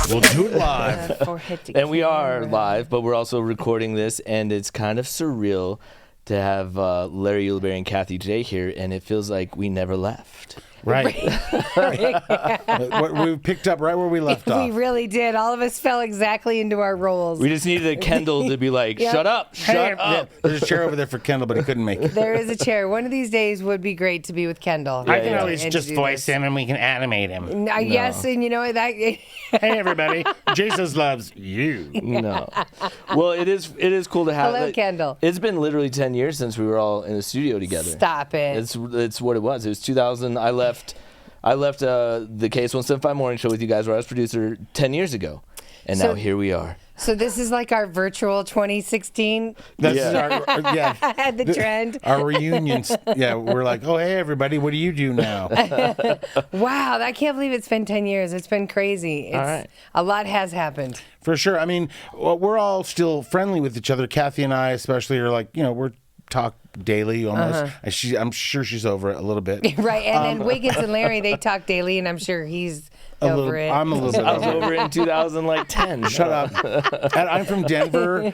We'll do it live. And we are live, but we're also recording this, and it's kind of surreal to have Larry, Ulibarri, and Kathie J here, and it feels like we never left. Right. We picked up right where we left off. We really did. All of us fell exactly into our roles. We just needed a Kendall to be like, shut up, shut up. There's a chair over there for Kendall, but he couldn't make it. There is a chair. One of these days would be great to be with Kendall. I can always just voice him and we can animate him. Yes, and you know what? Hey, everybody. Jesus loves you. No. Well, it is cool to have. Hello, Kendall. It's been literally 10 years since we were all in the studio together. Stop it. It's what it was. It was 2000. I left the KS1075 morning show with you guys where I was producer 10 years ago. And now here we are. So this is like our virtual 2016? That's the trend. Our reunions. Yeah, we're like, oh, hey, everybody, what do you do now? Wow, I can't believe it's been 10 years. It's been crazy. All right. A lot has happened. For sure. I mean, we're all still friendly with each other. Kathie and I especially are like, we're talk daily almost. I'm sure she's over it a little bit. Right, and then WIGNZ and Larry, they talk daily, and I'm sure he's over it. I'm a little bit I was over it in 2010. Shut up. And I'm from Denver.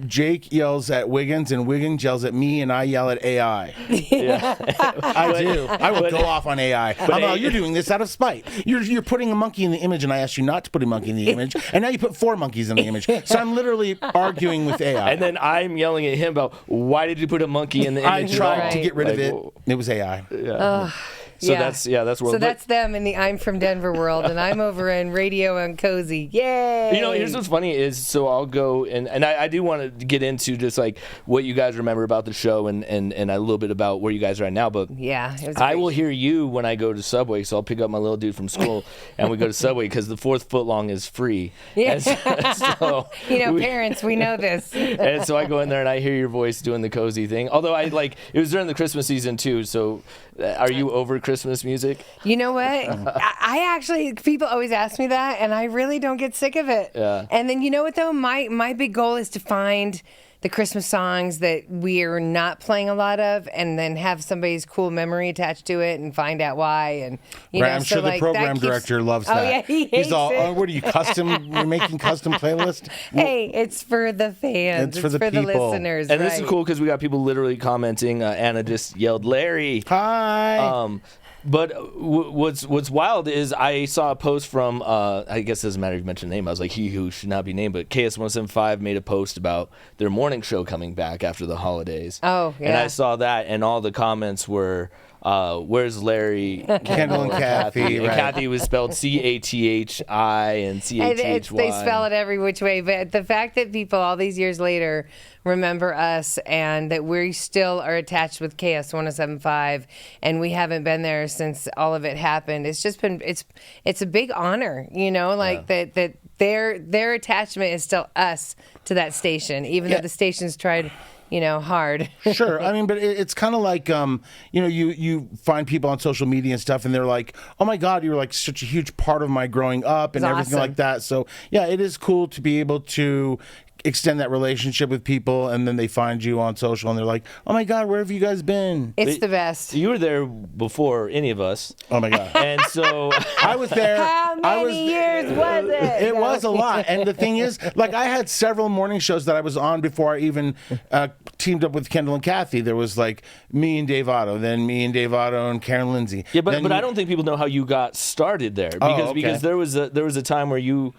Jake yells at WIGNZ, and WIGNZ yells at me, and I yell at AI. Yeah. I do. I will go off on AI. You're doing this out of spite. You're putting a monkey in the image, and I asked you not to put a monkey in the image, and now you put 4 monkeys in the image. So I'm literally arguing with AI. And then I'm yelling at him about, why did you put a monkey in the image? I tried to get rid of it. It was AI. Yeah. So that's world. So that's them in the I'm from Denver world, and I'm over in radio and cozy. Yay! Here's what's funny is, so I'll go and I do want to get into just like what you guys remember about the show and a little bit about where you guys are at now. But yeah, I will hear you when I go to Subway, so I'll pick up my little dude from school and we go to Subway because the 4th footlong is free. Yeah. So parents, we know this. And so I go in there and I hear your voice doing the cozy thing. Although it was during the Christmas season too. So are you over Christmas music? You know what? I actually, people always ask me that, and I really don't get sick of it. Yeah. And then you know what though? My big goal is to find the Christmas songs that we're not playing a lot of, and then have somebody's cool memory attached to it, and find out why. And I'm sure the program director loves that. Oh yeah, he's all, it. What are you You're making custom playlists? Hey, it's for the fans. It's for the people. Listeners. And this is cool because we got people literally commenting. Anna just yelled, "Larry!" Hi. But what's wild is I saw a post from, I guess it doesn't matter if you mention the name, I was like, he who should not be named, but KS1075 made a post about their morning show coming back after the holidays. Oh, yeah. And I saw that, and all the comments were, where's Larry? Kendall and Kathie. And Kathie was spelled Cathi and Chathy. They spell it every which way. But the fact that people all these years later remember us and that we still are attached with KS1075 and we haven't been there since all of it happened, it's just been it's a big honor, that their attachment is still us to that station, even though the station's tried hard. Sure. I mean, but it's kind of like, you find people on social media and stuff, and they're like, oh my God, you were like such a huge part of my growing up and everything awesome. like that. So yeah, it is cool to be able to extend that relationship with people, and then they find you on social and they're like, oh my God, where have you guys been? It's the best. You were there before any of us. Oh my God. And so I was there. How many years was it? It was a lot. And the thing is, I had several morning shows that I was on before I even teamed up with Kendall and Kathie. There was me and Dave Otto, then me and Dave Otto and Karen Lindsay. Yeah, but I don't think people know how you got started there because there was a time where you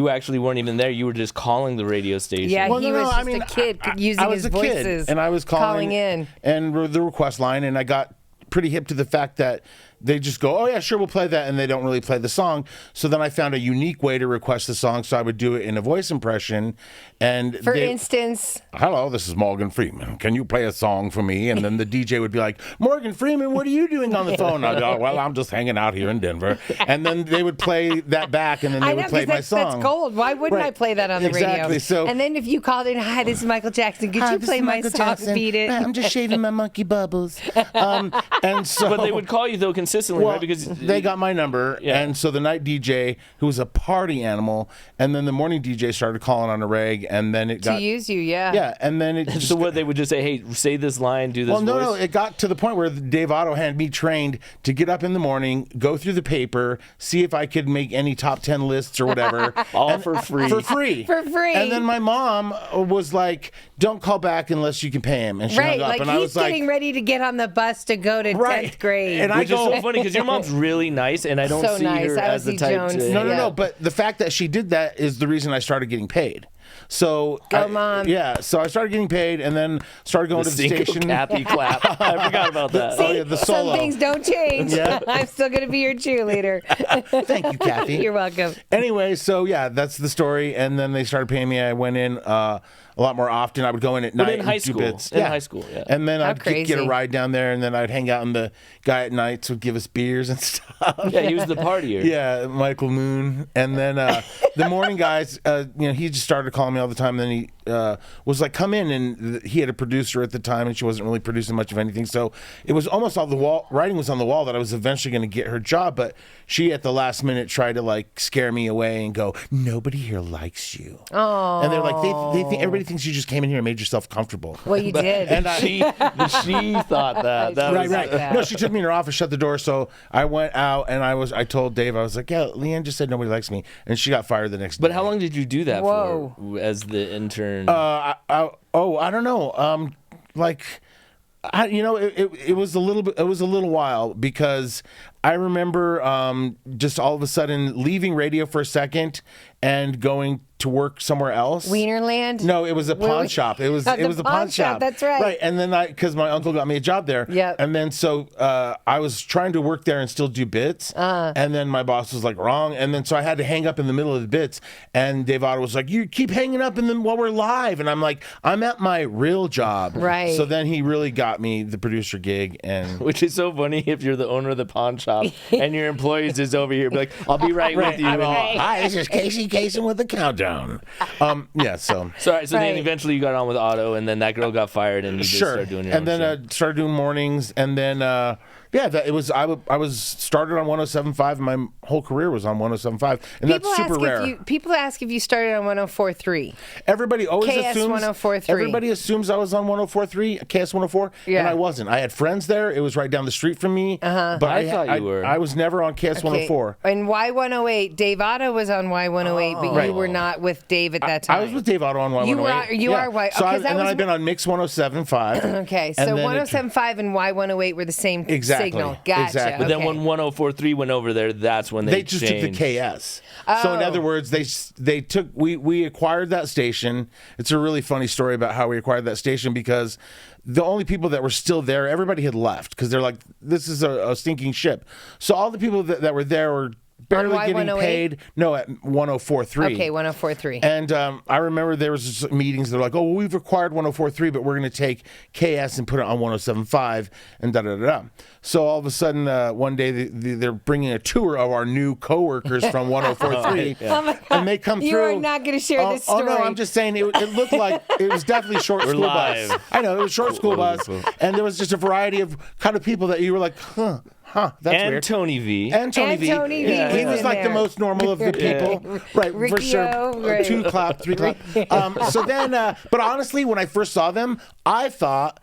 actually weren't even there. You were just calling the radio station. Yeah, he was just a kid using his voices. And I was calling in. And the request line, and I got pretty hip to the fact that they just go, oh yeah, sure, we'll play that, and they don't really play the song. So then I found a unique way to request the song, so I would do it in a voice impression. And for instance, hello, this is Morgan Freeman. Can you play a song for me? And then the DJ would be like, Morgan Freeman, what are you doing on the phone? I'd go, well, I'm just hanging out here in Denver. And then they would play that back, and then they would play my song. That's gold. Why wouldn't I play that on the radio? Exactly. So, and then if you called in, hi, this is Michael Jackson. Could you play my song? Beat it. I'm just shaving my monkey bubbles. And so, but they would call you though, consistently, Well, right? Because they got my number, Yeah. and so the night DJ, who was a party animal, and then the morning DJ started calling on a reg, and then it To got use you, yeah. yeah, and then it just so what they would just say, hey, say this line, do this well, no, voice. no, it got to the point where Dave Otto had me trained to get up in the morning, go through the paper, see if I could make any top 10 lists or whatever. All for free. For free. For free. And then my mom was like, don't call back unless you can pay him. And she Right, hung up. like and he's I was like, getting ready to get on the bus to go to 10th grade. And I Which is go, so funny because your mom's really nice, and I don't So see nice. her I as the see type Jones. to. no, Yeah. but the fact that she did that is the reason I started getting paid. So Go, Mom. Yeah, so I started getting paid, and then started going The to the Cinco station. Cappy clap. I forgot about that. Oh, yeah, the solo. Some things don't change. Yeah. I'm still going to be your cheerleader. Thank you, Kathy. You're welcome. Anyway, so yeah, that's the story. And then they started paying me. I went in a lot more often. I would go in at night in and high do school. bits. In high school, yeah. And then How I'd get a crazy. ride down there, and then I'd hang out, and the guy at nights would give us beers and stuff. Yeah, he was the partier. Yeah, Michael Moon. And then the morning guys, he just started calling me all the time. And then he was like, come in. And he had a producer at the time, and she wasn't really producing much of anything. So it was almost all the wall. Writing was on the wall that I was eventually going to get her job. But she, at the last minute, tried to like scare me away and go, nobody here likes you. Oh. And they're like, they think everybody thinks you just came in here and made yourself comfortable. Well, you did. And I, She thought that. That Right, was, right. that. No, she took me in her office, shut the door. So I went out and I told Dave, I was like, yeah, Leanne just said nobody likes me. And she got fired the next day. But how long did you do that Whoa. for as the intern? I don't know. It was a little bit. It was a little while because I remember just all of a sudden leaving radio for a second and going to work somewhere else. Wienerland? No, it was a pawn shop. It was The a pawn shop. that's right. Right, and then because my uncle got me a job there. Yep. And then so I was trying to work there and still do bits. And then my boss was like, wrong. And then so I had to hang up in the middle of the bits. And Dave Otto was like, you keep hanging up while we're live. And I'm like, I'm at my real job. Right. So then he really got me the producer gig. And Which is so funny if you're the owner of the pawn shop and your employees is over here, be like, I'll be right with you. I'm all, And- hi, this is Casey Kasem with the countdown. Yeah, so. so then Right. eventually you got on with Otto, and then that girl got fired, and you just started doing your and own then show. started doing mornings, and then I was started on 107.5, and my whole career was on 107.5, and that's super rare. People ask if you started on 104.3. Everybody always KS assumes 104.3. Everybody assumes I was on 104.3, KS 104, Yeah. and I wasn't. I had friends there. It was right down the street from me. But I thought you were. I was never on KS 104. And Y108, Dave Otto was on Y108, but Right. you were not with Dave at that time. I was with Dave Otto on Y108. You are Y. So okay, that and then was- I've been on Mix 107.5. Okay, so and then 107.5 and Y108 were the same Exactly. signal. Gotcha. Exactly. But then okay. when 104.3 went over there, that's when They just took the changed. KS. So in other words, they took we acquired that station. It's a really funny story about how we acquired that station because the only people that were still there, everybody had left because they're like, this is a stinking ship. So all the people that were there were barely getting Y108? paid. No, at 104.3. Okay, 104.3. And I remember there was just meetings. They're like, "Oh, well, we've acquired 104.3, but we're going to take KS and put it on 107.5 and da da da da." So all of a sudden, one day they're bringing a tour of our new coworkers from 104.3, Oh my God. and they come You through. are not going to share this Oh story. no, I'm just saying it looked like it was definitely short school live. bus. I know it was short school bus, and there was just a variety of kind of people that you were like, huh, that's And weird. Tony V. And Tony And V. Tony V He was was in like the there. most normal of the people. Right, for Ricky-o, sure. right. 2 clap, 3 clap. So then, but honestly, when I first saw them, I thought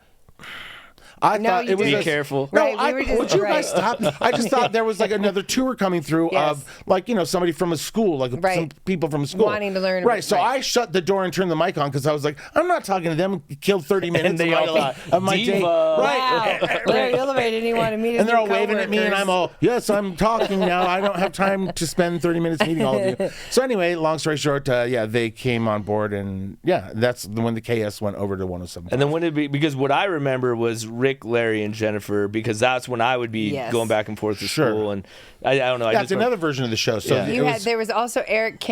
No, you it was didn't. Be careful. No, Right, we were just- would you right. guys stop? I just thought there was like another tour coming through Yes. of like somebody from a school, like Right. some people from a school Wanting to learn Right. about- So right. I shut the door and turned the mic on because I was like, I'm not talking to them. Killed 30 minutes they of all my, thought, of my "Diva." day. Wow. Right. Larry Ulibarri didn't even want to meet his And they're all new waving at me, and I'm coworkers. all, yes, I'm talking now. I don't have time to spend 30 minutes meeting all of you. So anyway, long story short, they came on board, and that's when the KS went over to 107. And then when did because what I remember was Rick, Larry, and Jennifer, because that's when I would be Yes. going back and forth to Sure. school, and I don't know. I That's just another version of the show. So Yeah. There was also Eric,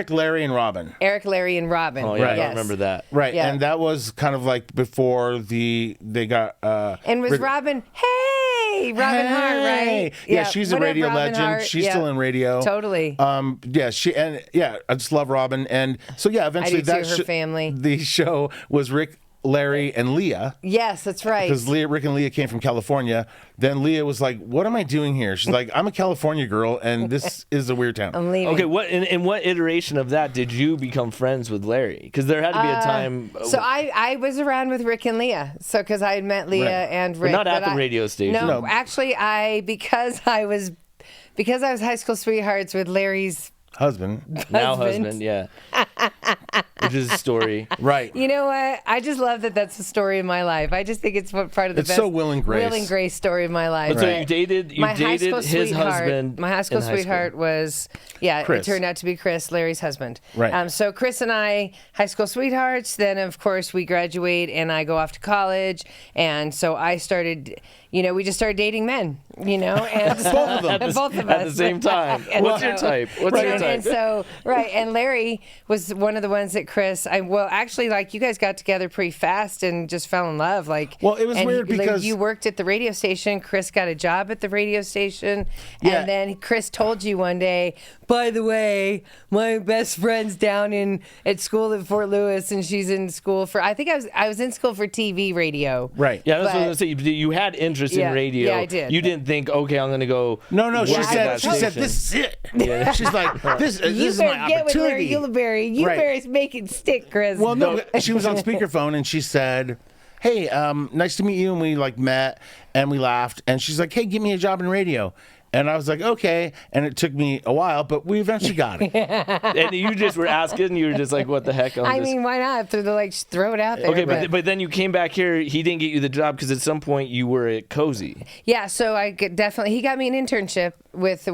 Larry, and Robin. Larry, and Robin. Oh yeah, I Yes. don't remember that. Right, Yeah. and that was kind of like before they got. And was Robin? Hey, Robin Hart, right? Yeah, she's a What up, radio Robin legend. Hart? She's Yeah. still in radio. Totally. I just love Robin, and so eventually do too, that her family. The show was Rick, Larry and Leah. Yes, that's right. Because Rick and Leah came from California. Then Leah was like, "What am I doing here?" She's like, "I'm a California girl, and this is a weird town." I'm leaving. Okay, in what iteration of that did you become friends with Larry? Because there had to be a time. So I was around with Rick and Leah. So because I had met Leah and Rick. But not at the radio station. No, actually, because I was high school sweethearts with Larry's husband. Now husband, yeah. Which is a story. Right. You know what? I just love that that's the story of my life. I just think it's part of the It's best so Will and Grace. Will and Grace story of my life. But so you dated his husband. My high school sweetheart was, Chris. it turned out to be Chris, Larry's husband. Right. So Chris and I, high school sweethearts. Then, of course, we graduate and I go off to college. And so I started, we just started dating men, and Both of them. both of At us. the same time. And What's your type? What's your type? And so, and Larry was one of the ones that Chris, actually, like, you guys got together pretty fast and just fell in love. Well, it was weird because you worked at the radio station. Chris got a job at the radio station. Yeah. And then Chris told you one day, by the way, my best friend's down at school in Fort Lewis, and she's in school for, I think I was in school for TV radio. Right. Yeah, that's what I was going to say. You had interest in radio. Yeah, I did. You didn't think, okay, I'm going to go. No. She work at said, that "This is it." Yeah. She's like, "This is my better get with Larry opportunity." Ulibarri. Ulibarri's making stick, Chris. Well, no, she was on speakerphone and she said, "Hey, nice to meet you." And we met and we laughed. And she's like, "Hey, get me a job in radio." And I was like, "Okay." And it took me a while, but we eventually got it. And you just were asking. You were just like, what the heck? I mean, why not? Throw it out there. Okay, but then you came back here. He didn't get you the job because at some point you were at Cozy. Yeah, so he got me an internship with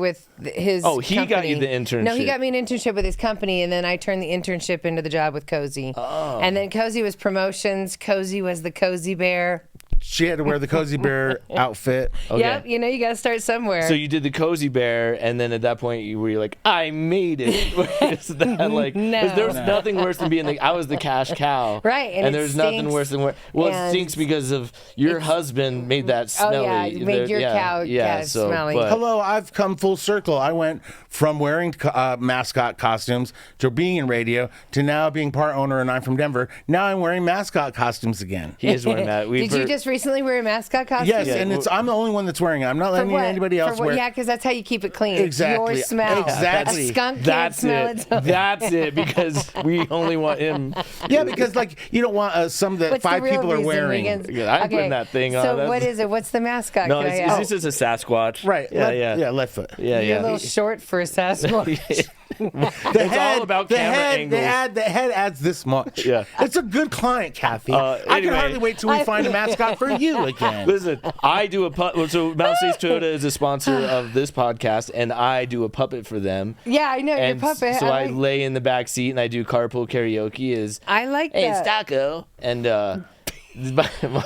his. Oh, he company. got you the internship. No, he got me an internship with his company, and then I turned the internship into the job with Cozy. Oh. And then Cozy was promotions. Cozy was the Cozy Bear. She had to wear the Cozy Bear outfit. Okay. Yep, you got to start somewhere. So you did the Cozy Bear, and then at that point you were like, I made it. Is that like? No. 'Cause there's nothing worse than being I was the cash cow. Right, and it there's nothing stinks. worse than well, it And stinks because of your husband made that smelly. Oh yeah, you made your cow smelly. but- Hello, I've come full circle. I went from wearing mascot costumes to being in radio to now being part owner, and I'm from Denver. Now I'm wearing mascot costumes again. He is wearing that. Did you just recently wear a mascot costume? Yes, and I'm the only one that's wearing it. I'm not letting anybody else wear it. Yeah, because that's how you keep it clean. Exactly. Your smell. Exactly. A skunk can't That's smell it. its That's it. Because we only want him. Yeah, because you don't want some that What's the 5 real people are reason, wearing. Wiggins? Yeah, I'm putting that thing on. So what is it? What's the mascot? No, Can I ask? is this just a Sasquatch? Right. Yeah. Left foot. Yeah, You're yeah. a little short for a Sasquatch. It's all about camera angles. The head adds this much. Yeah. It's a good client, Kathy. I can anyway. hardly wait till we find a mascot for you again. Listen, I do a puppet. So Mount States Toyota is a sponsor of this podcast, and I do a puppet for them. Yeah, I know your And puppet. so I lay in the back seat and I do carpool karaoke. I like Hey, that. it's Taco. And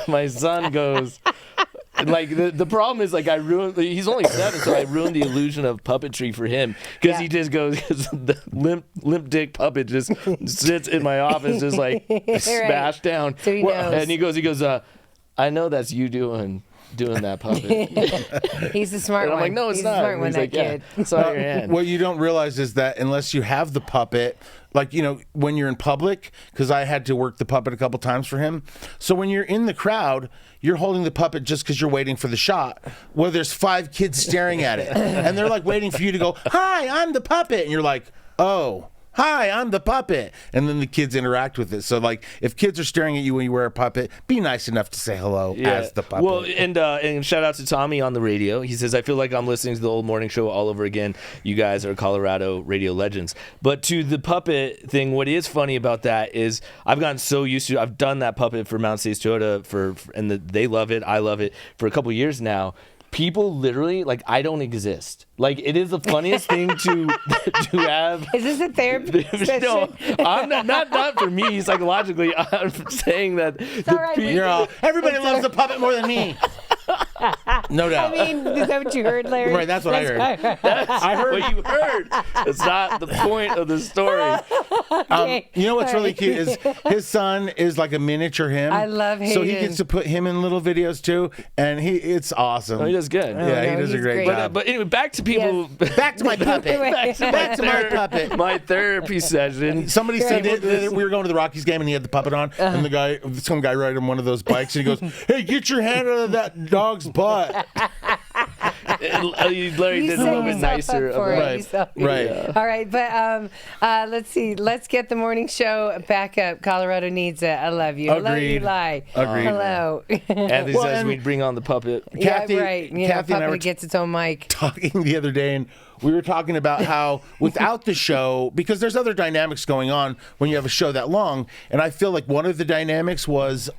my son goes. Like the problem is I ruined. He's only 7, so I ruined the illusion of puppetry for him because he just goes. Cause the limp dick puppet just sits in my office, just smashed down. So he knows. And he goes. I know that's you doing that puppet. He's the smart And I'm one. like, no, it's He's not. the smart And one, he's that like, kid. yeah, it's on your hand. What you don't realize is that unless you have the puppet, when you're in public, because I had to work the puppet a couple times for him. So when you're in the crowd, you're holding the puppet just because you're waiting for the shot, where there's 5 kids staring at it. And they're waiting for you to go, "Hi, I'm the puppet." And you're like, "Oh. Hi, I'm the puppet." And then the kids interact with it. So, if kids are staring at you when you wear a puppet, be nice enough to say hello as the puppet. Well, and shout out to Tommy on the radio. He says, I feel like I'm listening to the old morning show all over again. You guys are Colorado radio legends. But to the puppet thing, what is funny about that is I've gotten so used to I've done that puppet for Mount States Toyota and they love it. I love it for a couple years now. People literally I don't exist. It is the funniest thing to have. Is this a therapy session? No, I'm not for me psychologically. I'm saying that all right, Everybody loves the puppet more than me. No doubt. I mean, is that what you heard, Larry? Right, that's what I heard. I heard what you heard. It's not the point of the story. You know what's really cute is his son is like a miniature him. I love So he Hayden. gets to put him in little videos too, and it's awesome. Oh, he does good. Yeah, he no, does a he's great great. job. But anyway, back to people. Yes. Back to my puppet. Back to my puppet. My therapy session. Somebody said that we were going to the Rockies game and he had the puppet on, and some guy riding one of those bikes, and he goes, "Hey, get your hand out of that dog's butt." Larry did a little bit nicer. Right. All right, but let's see. Let's get the morning show back up. Colorado needs it. I love you. Hello, Agreed. Eli. Agreed. Hello. Anthony Well, says and- we'd bring on the puppet. Kathy- yeah, right. You Kathy know, and I were puppet gets its own mic. talking the other day, and we were talking about how without the show, because there's other dynamics going on when you have a show that long, and I feel like one of the dynamics was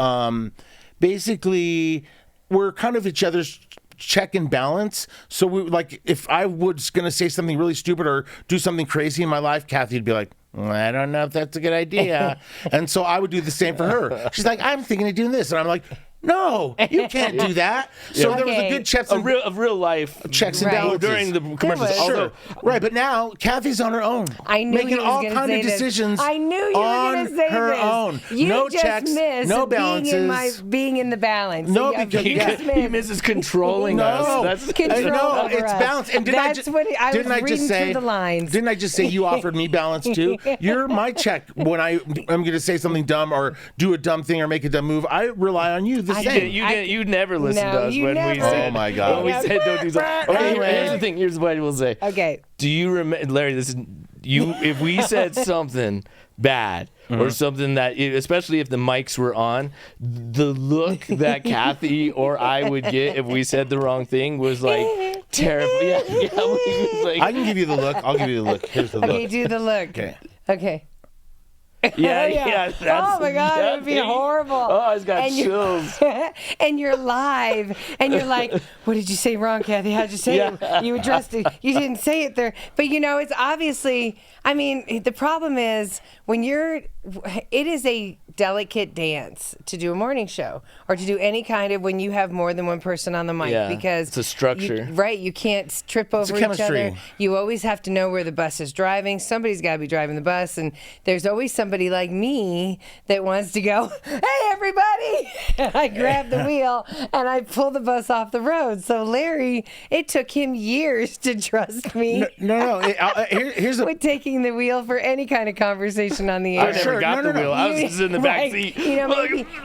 basically we're kind of each other's check and balance. So we like if I was going to say something really stupid or do something crazy in my life, Kathy would be like, I don't know if that's a good idea. And so I would do the same for her. She's like, I'm thinking of doing this. And I'm like, no, you can't do that. So there was a good checks and real life checks and Right. balances. during the commercials. was. Although, Right, but now Kathy's on her own. I knew making he was all gonna kind say of this. decisions. I knew you were on going to say her this. own. You No just checks, missed no being in the balance. No, You- because- you yeah. just he missed. misses controlling No, us. That's Control no, over it's us. balance. And That's what I was didn't I reading just say through the lines. Didn't I just say you offered me balance too? You're my check when I'm going to say something dumb or do a dumb thing or make a dumb move. I rely on you the same. you never listened No, to us you when we never. said. Oh, my God. When we said don't do something. Okay, Anyway. here's the thing. Here's what I will say. Okay. Do you remember, Larry? This is you. If we said something bad or something that, especially if the mics were on, the look that Kathy or I would get if we said the wrong thing was like terrible. Yeah, we was like, I can give you the look. I'll give you the look. Here's the Okay, look. do the look. Okay. Okay. yeah. That's, Oh my God, it would be yeah, horrible. Oh, I just got And you're- chills. And you're live, and you're like, "What did you say wrong, Kathy? How'd you say it? You addressed it. You didn't say it there." But you know, it's obviously. I mean, the problem is when it is a delicate dance to do a morning show or to do any kind of when you have more than one person on the mic Yeah, because it's a structure. you can't trip over each chemistry. other. You always have to know where the bus is driving. Somebody's got to be driving the bus, and there's always somebody like me that wants to go, "Hey, everybody!" And I grab the wheel and I pull the bus off the road. So Larry, it took him years to trust me No. Here's the with taking the wheel for any kind of conversation on the air. I never got the wheel. I was just in the back Right. seat. You know,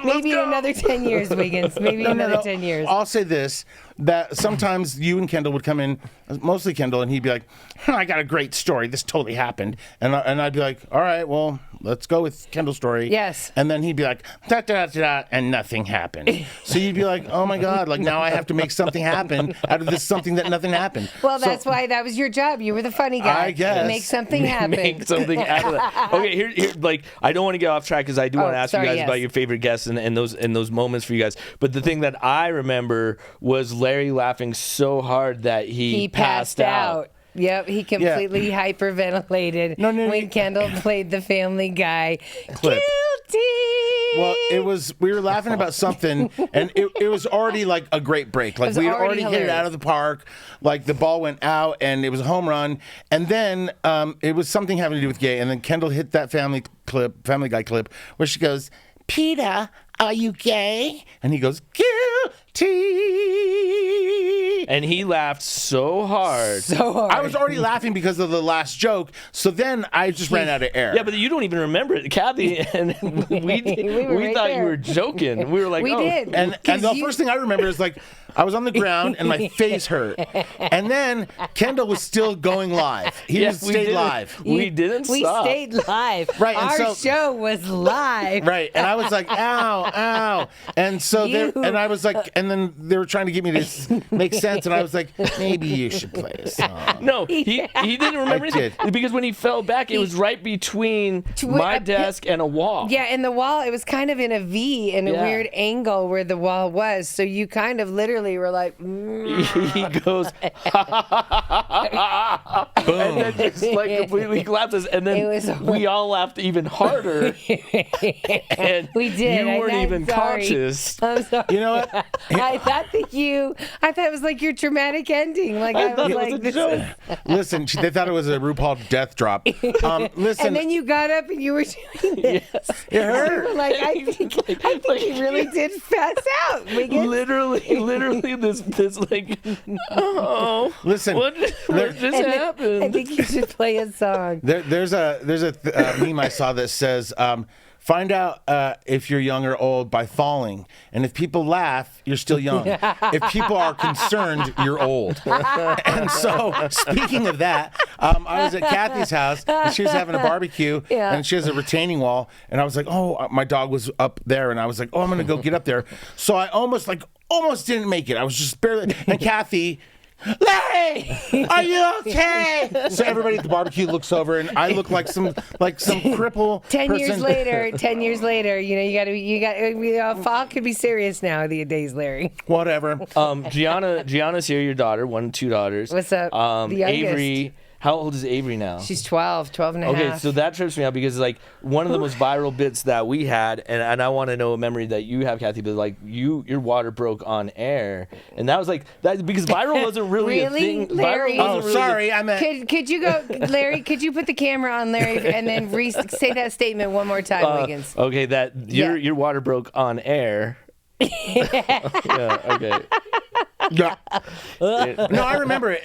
maybe in another 10 years, Wiggins. Maybe another 10 years. I'll say this, that sometimes you and Kendall would come in, mostly Kendall, and he'd be like, I got a great story. This totally happened. And I'd be like, all right, well, let's go with Kendall's story. Yes. And then he'd be like, da, da, da, da, and nothing happened. So you'd be like, oh my God, like now I have to make something happen out of this something that nothing happened. Well, So- that's why that was your job. You were the funny guy. I guess. Make something happen. Make something out of that. Okay, here, like I don't want to get off track because I do want to ask sorry, you guys yes. about your favorite guests and those moments for you guys. But the thing that I remember was Larry laughing so hard that he passed out. Yep, he completely hyperventilated No, when Kendall played the Family Guy. Clip. Guilty. Well, we were laughing about something, and it was already like a great break. Like was we had already already hit it out hilarious. of the park. Like the ball went out, and it was a home run. And then it was something having to do with gay. And then Kendall hit that Family Guy clip, where she goes, "Peter, are you gay?" And he goes, "Guilty." And he laughed so hard. So hard. I was already laughing because of the last joke. So then I just ran out of air. Yeah, but you don't even remember it, Kathy. And we were right thought there. you were joking. We were like, We oh. did. And the first thing I remember is like I was on the ground and my face hurt. And then Kendall was still going live. He Yeah, was we stayed didn't- live. We didn't We stop. stayed live. Right, and Our so- show was live. Right. And I was like, ow, ow. And so and I was like, and then they were trying to get me to make sense. And I was like, maybe you should play a song. No, he didn't remember I anything did. because when he fell back, it was right between Twi- my a pit- desk and a wall. Yeah, and the wall, it was kind of in a V in a Yeah. weird angle where the wall was. So you kind of literally literally were like, He goes, and then just like completely collapses, and It then was we all laughed even harder. And we did. you and weren't I'm even sorry. conscious. I'm sorry. You know what? I thought it was like your dramatic ending. Like I thought was it was like, a this joke. is. Listen, they thought it was a RuPaul death drop. Listen, And then you got up and you were doing this. it hurt. You were like, I think he really did pass out. Wiggins. Literally, this like, oh, Listen, what just happened? I think you should play a song. there's a meme I saw that says, find out if you're young or old by falling. And if people laugh, you're still young. If people are concerned, you're old. And so, speaking of that, I was at Kathy's house, and she was having a barbecue, Yeah. and she has a retaining wall. And I was like, oh, my dog was up there, and I was like, oh, I'm going to go get up there. So I almost didn't make it. I was just barely, and Kathy... Larry, are you okay? So everybody at the barbecue looks over, and I look like some cripple. 10 person. years later, you got fall could be serious now these days, Larry. Whatever. Gianna's here, your daughter, 1, 2 daughters. What's up? The youngest. Avery. How old is Avery now? She's 12 and a half. Okay, so that trips me out because like one of the most viral bits that we had, and I want to know a memory that you have, Kathy, but like your water broke on air, and that was like that because viral wasn't really a thing. Larry? Viral wasn't Oh, really sorry. I meant. Could you go, Larry? Could you put the camera on Larry and then say that statement one more time, Wiggins? Okay, that your water broke on air. Yeah. Okay. Yeah. No, I remember it.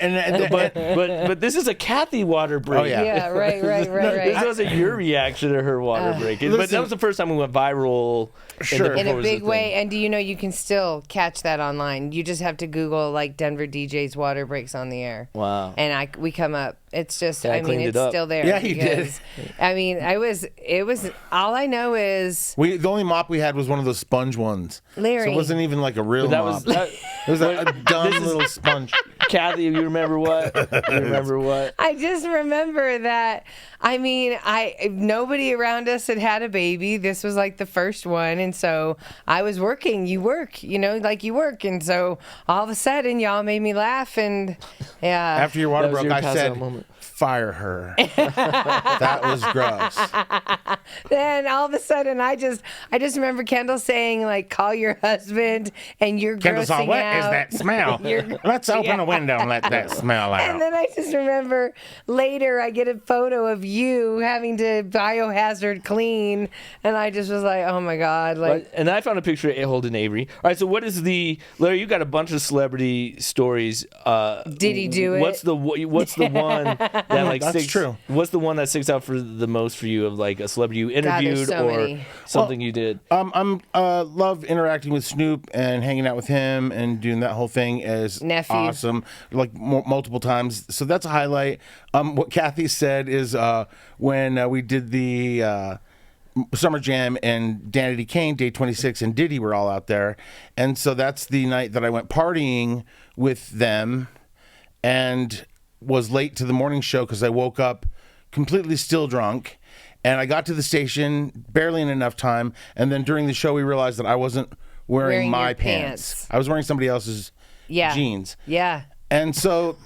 But this is a Kathy water break. Oh, yeah. Yeah, right. This wasn't your reaction to her water break. But that was the first time we went viral. Sure. In a before big the way, thing. and do you know you can still catch that online? You just have to Google like Denver DJs water breaks on the air. Wow. And we come up. It's just, Yeah, I I mean, cleaned it's it up. still there. Yeah, you did. because, I mean, it was. All I know is The only mop we had was one of those sponge ones. Larry. So it wasn't even like a real That mop. was that, It was a dumb little sponge. Kathy. You remember what? You remember what? I just remember that. I mean, nobody around us had a baby. This was like the first one, and so I was working. You work, like you work, and so all of a sudden, y'all made me laugh, and yeah. After your water That was broke, your I pass said, out moment. fire her. That was gross. Then all of a sudden, I just remember Kendall saying like, "Call your husband," and you're Kendall saw, grossing what out. is that smell? You're- Let's open a window and let that smell And out. then I just remember later I get a photo of you having to biohazard clean, and I just was like, oh my god, like. Right? And I found a picture of Holden Avery. All right, so what is Larry? You got a bunch of celebrity stories. Did he do it? What's the one that like That's sticks? true. What's the one that sticks out for the most for you of like a celebrity you interviewed so or many. something you did? I'm love interacting with Snoop and hanging out with him and doing that whole thing is Nephew. awesome, like multiple times. So that's a highlight. What Kathy said is when we did the Summer Jam and Danity Kane, Day 26, and Diddy were all out there, and so that's the night that I went partying with them, and was late to the morning show because I woke up completely still drunk. And I got to the station barely in enough time. And then during the show, we realized that I wasn't wearing my your pants. pants. I was wearing somebody else's jeans. Yeah. And so,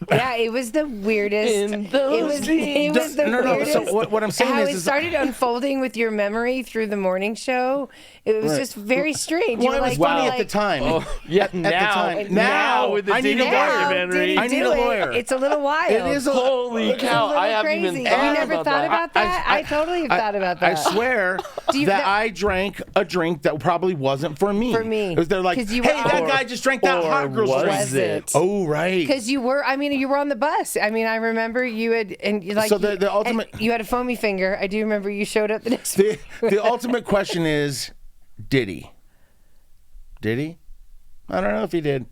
Yeah, it was the weirdest. In those it was the No. weirdest. So what I'm saying how is it started unfolding with your memory through the morning show. It was Right. just very strange. well, You it were was like, funny you're at the like, time. Yeah, At the now, time. now with the I need Diddy a now, documentary. did he I need do a it? lawyer. It's a little wild. It is a Holy It's a cow! little I haven't crazy. even Have thought you never about thought that. about that? I totally have thought about that. I swear you- that that- I drank a drink that probably wasn't for me. For me. It was they're like, 'Cause hey, you were that on- guy just drank that or hot girl's drink. Was it? Oh, right. Because you were on the bus. I mean, I remember you had, and you like, So the ultimate- and you had a foamy finger. I do remember you showed up the next The ultimate question is, did he? Did he? I don't know if he did.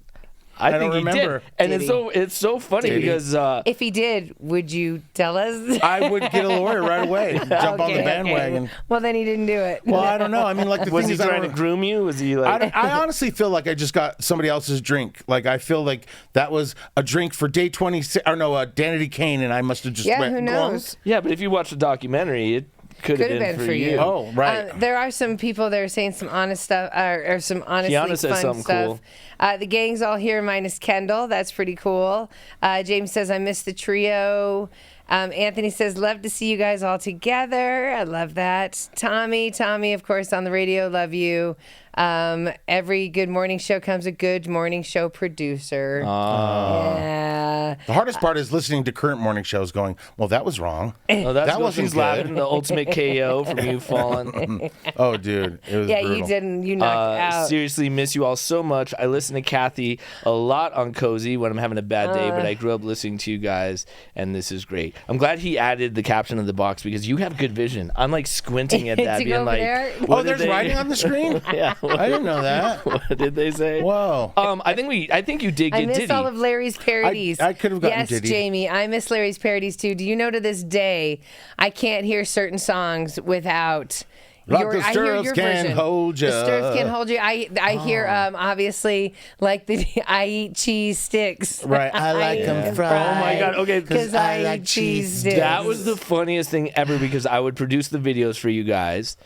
I don't think he remember. did, and Did it's so funny Did he? because If he did, would you tell us? I would get a lawyer right away. Jump on the Okay. bandwagon. Well, then he didn't do it. Well, I don't know. I mean, like the was thing he is, I trying to don't- groom you? Was he like? I honestly feel like I just got somebody else's drink. Like I feel like that was a drink for day 26, or no, Danity Kane, and I must have just Yeah, went, who knows? Yeah, but if you watch the documentary, Could have been for you. Oh, right. There are some people that are saying some honest stuff, or some honestly Kiana says fun something stuff. cool. The gang's all here minus Kendall. That's pretty cool. James says, I miss the trio. Anthony says, love to see you guys all together. I love that. Tommy, of course, on the radio, love you. Every good morning show comes a good morning show producer. Yeah. The hardest part is listening to current morning shows going, well, that was wrong. Oh, that's That what wasn't she's good. laughing. The ultimate KO from you falling. Oh, dude. It was Yeah, brutal. you didn't. You knocked out. Seriously, miss you all so much. I listen to Kathie a lot on Cozy when I'm having a bad day, but I grew up listening to you guys, and this is great. I'm glad he added the caption of the box because you have good vision. I'm like squinting at that, To go being over like, there? what Oh, did there's they- writing on the screen? Yeah. I didn't know that. What did they say? Whoa. I think you did I get missed Diddy. all of Larry's parodies. I could have gotten yes, Diddy. Jamie, I miss Larry's parodies too. Do you know to this day, I can't hear certain songs without. Like the I hear stirrups your can't version. hold ya. The stirrups can't hold you. I hear obviously like the I eat cheese sticks. Right, I like 'em eat fried. Oh my God, okay, because I like eat cheese cheese sticks. That was the funniest thing ever because I would produce the videos for you guys.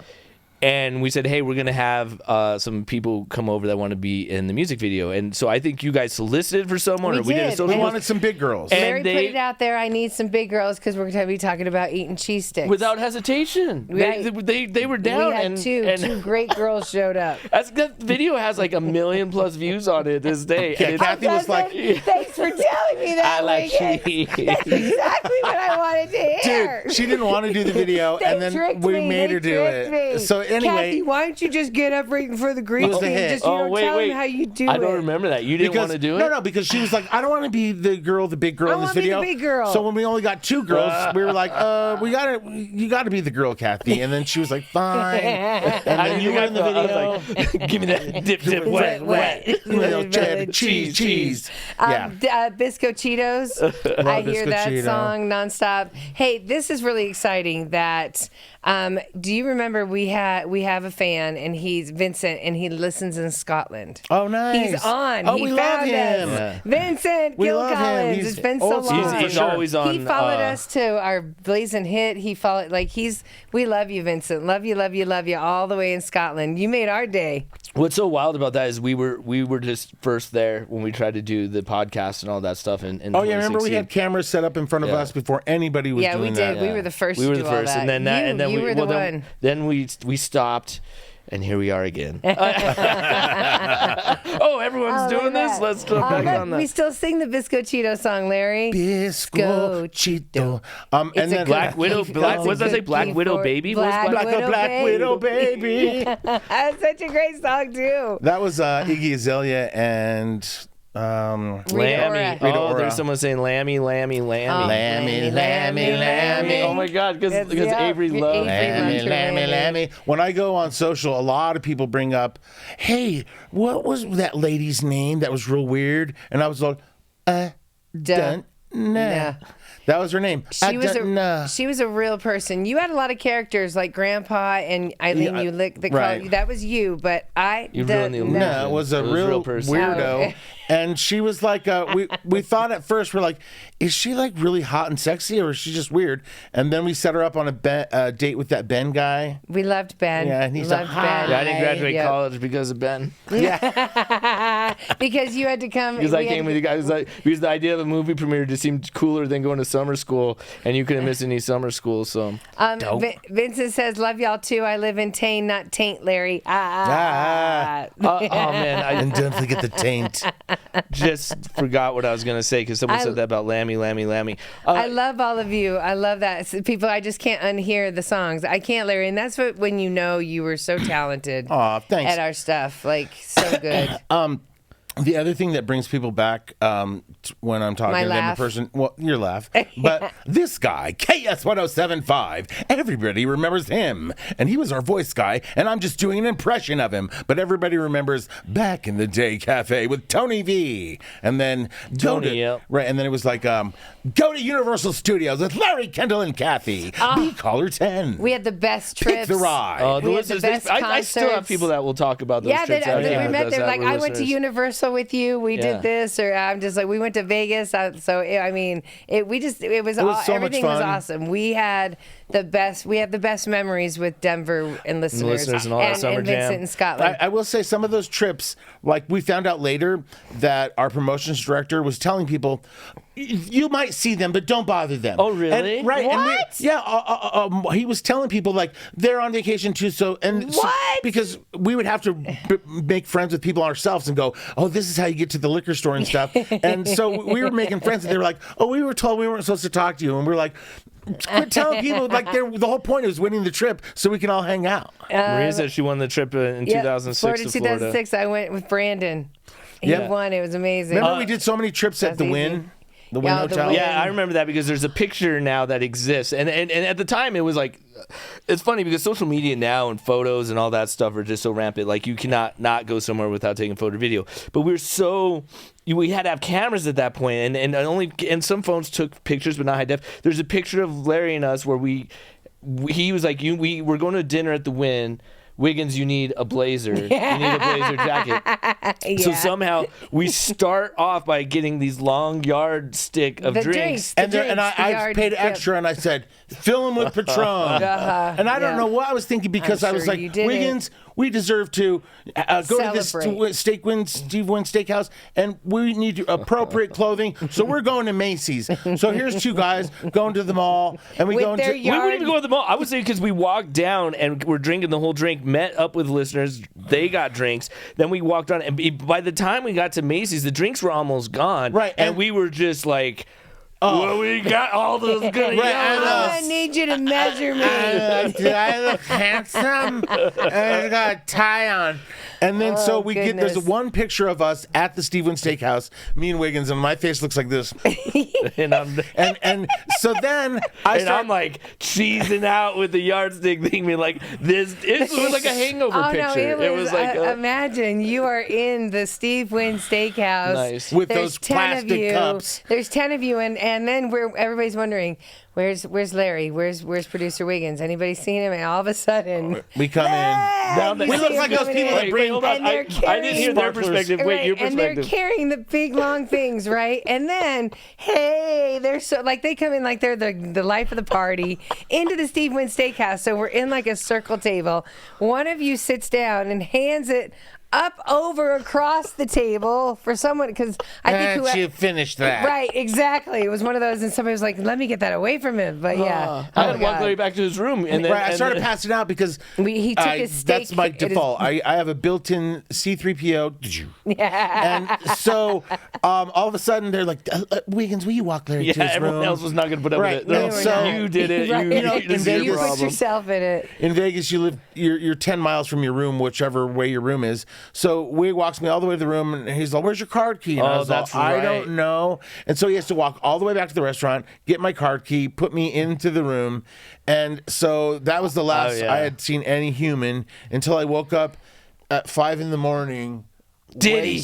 And we said, hey, we're going to have some people come over that want to be in the music video. And so I think you guys solicited for someone We or we did a did. social We And- wanted some big girls. And Larry they- put it out there. I need some big girls because we're going to be talking about eating cheese sticks. without hesitation. Right. They were down. we had and, two and great girls showed up. that video has like 1 million plus views on it this day. Yeah, And it's- Kathy was like, Thanks for telling me that. I like Wiggins. cheese. That's exactly what I wanted to hear. dude, she didn't want to do the video, They and then tricked we me. made They her do tricked it. me. So anyway, Kathy, why don't you just get up right in front of the green It was the screen? hit. Just you Oh, know, wait, tell wait. them how you do I it. don't remember that. You didn't want to do it? No, because she was like, I don't want to be the girl, the big girl I in this wanna be the video. big girl. So when we only got 2 girls, we were like, you gotta be the girl, Kathy. And then she was like, fine. And then you were in the I video. was like, give me that dip, wet. Little cheddar, cheese. Yeah. Bisco Cheetos. I hear Bisco that Cheeto. song nonstop. Hey, this is really exciting. That do you remember we have a fan and he's Vincent and he listens in Scotland. Oh, nice. He's on. Oh, he we found love him. us. Yeah. Vincent We Gil love him. Collins. He's It's been so old school long. for He's sure. always on. He followed us to our Blazing Hit. He followed we love you, Vincent. Love you all the way in Scotland. You made our day. What's so wild about that is we were just first there when we tried to do the podcast and all that stuff. In Oh, yeah. Remember we 2016. had cameras set up in front of Yeah. us before anybody was Yeah, we doing did. that. We were the first We were to the do all first, that. and then You were the then, one. Then we stopped, and here we are again. Oh, everyone's Oh, doing look at this. that. Let's jump back look, on that. we still sing the Bisco Cheeto song, Larry. Bisco Cheeto. It's And a then Black Widow. That's What does that a say? good Black key Widow for- Baby. What was Black Widow baby. That's such a great song too. That was Iggy Azalea and Rita Lammy. Ora. Oh, there's someone saying Lammy. Lammy. Oh my God, because Yeah, Avery Avery loves. loves Lammy. When I go on social, a lot of people bring up, hey, what was that lady's name that was real weird? And I was like, don't know. Yeah. That was her name. She was a real person. You had a lot of characters like Grandpa and Eileen. Yeah, You lick the right. call. That was you, but I. You ruined the illusion. No, it was a It was a real real person. weirdo. Oh. And she was like, we thought at first, we're like, is she like really hot and sexy or is she just weird? And then we set her up on a date with that Ben guy. We loved Ben. Yeah, and he's loved like, Ben. Yeah, I didn't graduate Yep. college because of Ben. Because you had to come. Because I we had came to- with you guys. Because the idea of a movie premiere just seemed cooler than going to summer school, and you couldn't miss any summer school. So Vincent says, "Love y'all too. I live in Tane, not Taint, Larry." oh man, I And don't forget the taint. just forgot what I was gonna say because someone said that about Lammy. I love all of you. I love that. People, I just can't unhear the songs. I can't, Larry. And that's when you know you were so talented Aw, thanks. at our stuff. Like, so good. The other thing that brings people back when I'm talking My to them in laugh. person, well, your laugh, but this guy, KS1075, everybody remembers him. And he was our voice guy, and I'm just doing an impression of him. But everybody remembers Back in the Day Cafe with Tony V. And then Tony, yep. Right, and then it was like, go to Universal Studios with Larry, Kendall, and Kathy. Be caller 10. We had the best Pick trips. the ride. We had the best I still have concerts. people that will talk about those Yeah, trips. they out here met. with us They're that like, were I went to listeners. Universal also with you. We Yeah. did this, or I'm just like, we went to Vegas. So I mean, it was so much everything was fun. awesome. We had the best memories with Denver and listeners and all that Summer and Jam. Vincent and Scotland. I will say some of those trips, like we found out later that our promotions director was telling people, you might see them, but don't bother them. Oh, really? And, right. What? He was telling people like they're on vacation too. So What? because we would have to make friends with people ourselves and go, oh, this is how you get to the liquor store and stuff. And so we were making friends, and they were like, oh, we were told we weren't supposed to talk to you, and we're like, quit telling people like the whole point is winning the trip so we can all hang out. Maria said she won the trip in 2006 Florida, to Florida. 2006. I went with Brandon. He Yeah. won. It was amazing. Remember we did so many trips at That's the easy. Wynn? The Wynn Yeah, the Hotel? Wynn. Yeah, I remember that because there's a picture now that exists, and at the time it was like, it's funny because social media now and photos and all that stuff are just so rampant. Like you cannot not go somewhere without taking photo or video. But we had to have cameras at that point, and some phones took pictures, but not high def. There's a picture of Larry and us where he was like, we're going to dinner at the Wynn. WIGNZ, you need a blazer. You need a blazer jacket. So somehow we start off by getting these long yardstick of drinks. And I paid extra, and I said, fill them with Patron. And I don't know what I was thinking because I was sure like, you did WIGNZ, we deserve to go to this Celebrate. Steve Wynn Steakhouse, and we need appropriate clothing. So we're going to Macy's. So here's two guys going to the mall, and we With go into. their We wouldn't even go to the mall. I would say because we walked down and we're drinking the whole drink, met up with listeners. They got drinks. Then we walked on, and by the time we got to Macy's, the drinks were almost gone. Right, And and- we were just like, well, we got all those good I need you to measure me. Do I look handsome? And I got a tie on. And then so we get, there's goodness. one picture of us at the Steve Wynn Steakhouse, me and WIGNZ, and my face looks like this. and so then I'm like cheesing out with the yardstick thing, being like, it was like a hangover picture. No, it was like imagine you are in the Steve Wynn Steakhouse. Nice. With There's those 10 plastic of you. cups. There's 10 of you, and then everybody's wondering, where's Larry? Where's producer WIGNZ? Anybody seen him? And all of a sudden, we come in. Now you we see look him like those coming people in. that bring- hold on. And they're I didn't hear their sparklers. perspective. Wait, Right, your and they're perspective. carrying the big long things, right? And then, hey, they're so like they come in like they're the life of the party into the Steve Wynn Steakhouse. So we're in like a circle table. One of you sits down and hands it up over across the table for someone because I think you finished that. right, exactly. It was one of those, and somebody was like, "Let me get that away from him." But yeah, I had to Oh, walk God. Larry back to his room, and then Right, I and started then- passing out because He took his steak. that's my at his- default. I have a built-in C-3PO. And so all of a sudden they're like, WIGNZ, will you walk Larry to Yeah, his everyone room? else was not going to put up Right, with it. They're no, like, so- you did it. Right. You, You know, this is your Vegas- You put problem. yourself in it. In Vegas, you're 10 miles from your room, whichever way your room is. So Wig walks me all the way to the room, and he's like, "Where's your card key?" And I Oh, was all, that's I right. don't know. And so he has to walk all the way back to the restaurant, get my card key, put me into the room, and so that was the last yeah. I had seen any human until I woke up at 5 a.m. Diddy.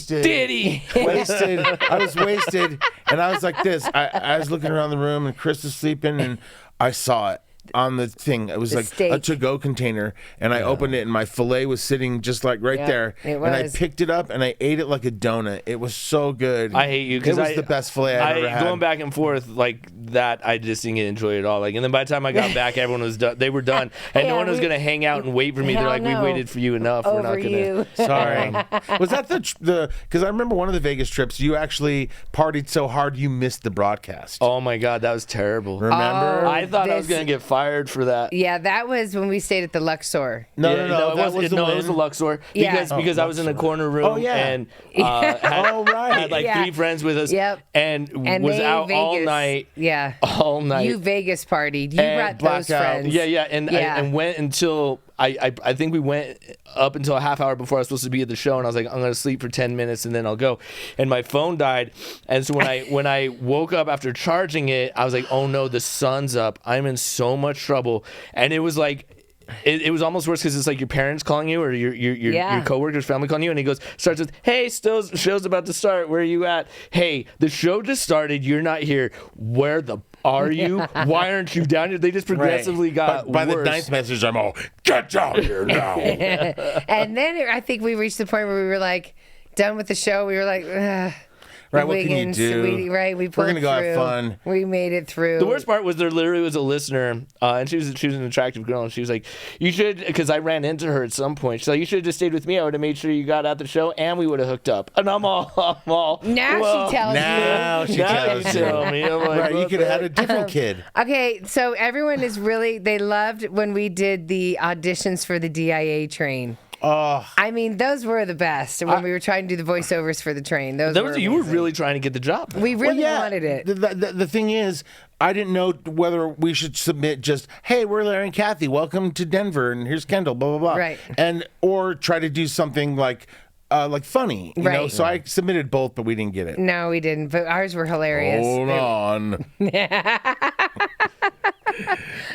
Wasted. I was wasted, and I was like this. I was looking around the room, and Chris is sleeping, and I saw it on the thing. It was like a steak. to-go container, and I opened it, and my fillet was sitting just like right Yeah, there. it And I was. picked it up, and I ate it like a donut. It was so good. I hate you because it was the best fillet I've ever had. Going back and forth like that, I just didn't enjoy it at all. Like, and then by the time I got back, everyone was done. They were done, and no Yeah, one was we- gonna hang out and wait for me. They're Hell like, no. we waited for you enough. We're not Over gonna. you. Sorry. Was that the? Because I remember one of the Vegas trips, you actually partied so hard you missed the broadcast. Oh my god, that was terrible. Remember? Oh, I thought I was this- gonna get fired for that. Yeah, that was when we stayed at the Luxor. no, Yeah, no, it that wasn't. was the No, one. it was the Luxor Yeah. because I was in a corner room Oh, yeah. and had, Oh, right. had like Yeah. 3 friends with us. Yep. and And was they out all Vegas. night. Yeah. All night. You Vegas partied. You And brought those blackout. friends. Yeah, and Yeah. and went until I think we went up until a half hour before I was supposed to be at the show, and I was like, I'm gonna sleep for 10 minutes and then I'll go. And my phone died, and so when I woke up after charging it, I was like, oh no, the sun's up. I'm in so much trouble, and it was like. It was almost worse because it's like your parents calling you or your coworkers, family calling you, and he starts with, "Hey, show's about to start. Where are you at? Hey, the show just started. You're not here. Where are you? Why aren't you down here?" They just progressively got by the worse. 9th message, I'm all, get down here now. And then I think we reached the point where we were like, done with the show, we were like, ugh. Right, what can you WIGNZ, do? We pulled gonna go have through. fun. We made it through. The worst part was there literally was a listener, and she was an attractive girl, and she was like, "You should," because I ran into her at some point. She's like, "You should have just stayed with me. I would have made sure you got out the show, and we would have hooked up." And I'm all, Now well, she tells Now she now tells you you. tell me. I'm like, Right, you what could have the- had a different kid. Okay, so everyone is really, they loved when we did the auditions for the DIA train. Oh, I mean, those were the best when we were trying to do the voiceovers for the train. Those were You were amazing. really trying to get the job. We really wanted it. The thing is, I didn't know whether we should submit just, hey, we're Larry and Kathy, welcome to Denver, and here's Kendall, blah, blah, blah. Right. Or try to do something like funny, you know? Right. So I submitted both, but we didn't get it. No, we didn't, but ours were hilarious. Hold on.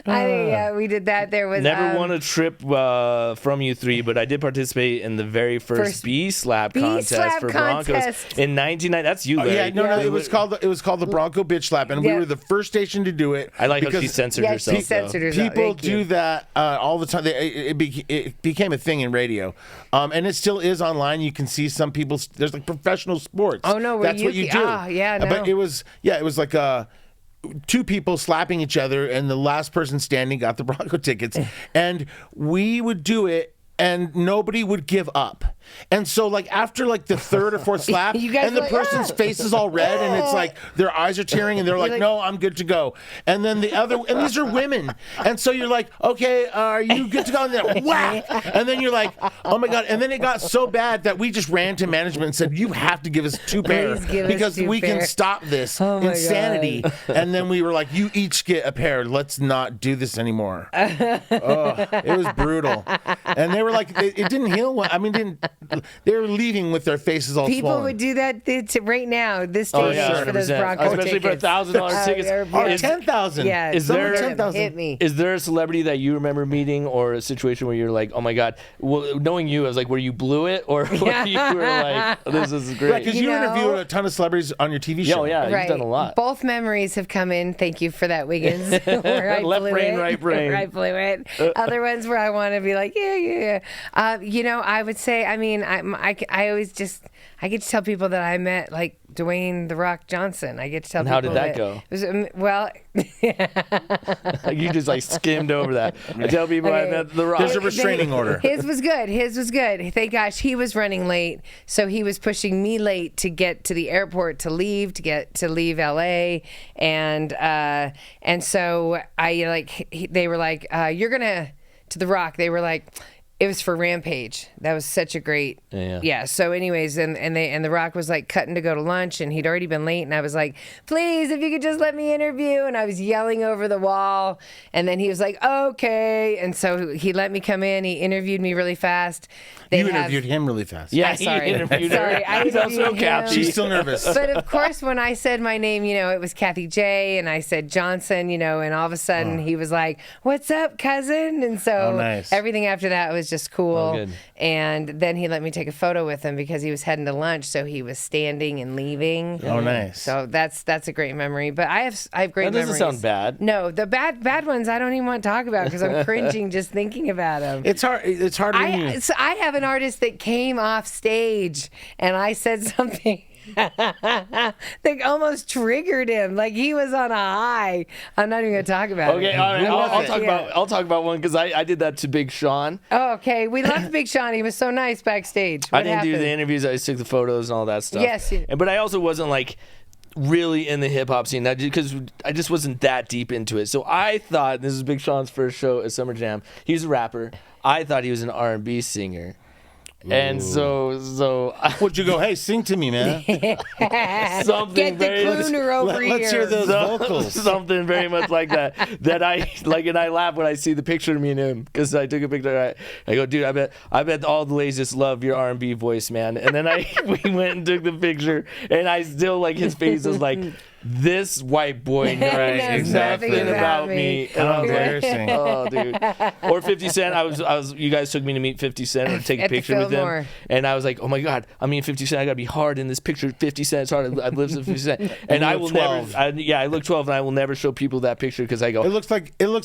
I think, yeah, we did that. There was Never won a trip from you three, but I did participate in the very first B-Slap contest B-Slap for contest. Broncos in 1990. That's you, Larry. Yeah, no, it was called the Bronco Bitch Slap, and we Yeah. were the first station to do it. I like how she because censored Yeah, herself. she censored though. herself. People Thank you. do that all the time. It became a thing in radio, and it still is online. You can see some people. There's like professional sports. Oh, no, where that's you what you can- do. ah, yeah, But no. it was like two people slapping each other, and the last person standing got the Bronco tickets, and we would do it. And nobody would give up. And so, like, after, like, the third or fourth slap, You guys and the were like, person's "Ah!" face is all red, and it's like their eyes are tearing, and they're like, like- no, I'm good to go. And then the other, and these are women. And so you're like, okay, are you good to go? And then whack. And then you're like, oh my God. And then it got so bad that we just ran to management and said, you have to give us two pair Please give us because two we pair. can stop this Oh my insanity. And then we were like, you each get a pair. Let's not do this anymore. Oh, it was brutal. And they were like, it didn't heal well. I mean, they were leaving with their faces all People swollen. would do that right now. This Oh, stage yeah, for those 100%. Bronco Especially for tickets. $1,000 tickets. they're Or beautiful. 10,000. Yeah, Is some there- of them 10,000. hit me. Is there a celebrity that you remember meeting or a situation where you're like, oh my God, well, knowing you, I was like, where you blew it or where you were like, this is great? Right, because you You know- interview a ton of celebrities on your TV Yeah, show. oh, yeah, Right. you've done a lot. Both memories have come in. Thank you for that, WIGNZ. Where I Left blew brain, it. right brain. Where I blew it. Other ones where I want to be like, yeah. I would say, I mean, I always just, I get to tell people that I met like Dwayne "The Rock" Johnson. I get to tell And people how did that go? It was, well, Like, you just like skimmed over that. I tell people I Okay. met The Rock. There's a restraining order. His was good. Thank gosh, he was running late, so he was pushing me late to get to the airport to leave LA, and so they were like, you're gonna to The Rock. They were like, it was for Rampage. That was such a great, Yeah. So, anyways, and The Rock was like cutting to go to lunch, and he'd already been late, and I was like, please, if you could just let me interview, and I was yelling over the wall, and then he was like, okay, and so he let me come in. He interviewed me really fast. You interviewed him really fast. Yeah, sorry. he interviewed her. Sorry, I He felt so interviewed him. catchy. She's still nervous. But of course, when I said my name, it was Kathy J, and I said Johnson, and all of a sudden he was like, "What's up, cousin?" And so Oh, nice. everything after that was just cool. Oh, good. And then he let me take a photo with him because he was heading to lunch, so he was standing and leaving. Oh, nice. So that's a great memory. But I have great That doesn't memories. sound bad. No, the bad ones I don't even want to talk about because I'm cringing just thinking about them. It's hard. It's hard when you. I have an artist that came off stage and I said something that almost triggered him. Like he was on a high. I'm not even going to talk about Okay, it. all right. I'll Yeah. talk about. I'll talk about one because I did that to Big Sean. Oh, okay. We loved Big Sean. He was so nice backstage. I What didn't do happened? the interviews. I just took the photos and all that stuff. Yes. But I also wasn't like really in the hip hop scene because I just wasn't that deep into it. So I thought this is Big Sean's first show at Summer Jam. He's a rapper. I thought he was an R&B singer. And so Would you go? Hey, sing to me, man. something Get the very crooner over here. Let's hear those vocals. something very much like that I like, and I laugh when I see the picture of me and him because I took a picture. I go, dude, I bet all the ladies just love your R&B voice, man. And then we went and took the picture, and I still like his face was like this white boy knows Knows nothing nothing about about me. me. And I was like, Embarrassing. oh, dude. Or 50 Cent. I was. You guys took me to meet 50 Cent or take a At the picture with him, Fillmore. and I was like, oh my god, I'm meeting 50 Cent. I gotta be hard in this picture. 50 Cent's hard. I live with 50 Cent, and I will 12. never. I look 12, and I will never show people that picture because I go. It looks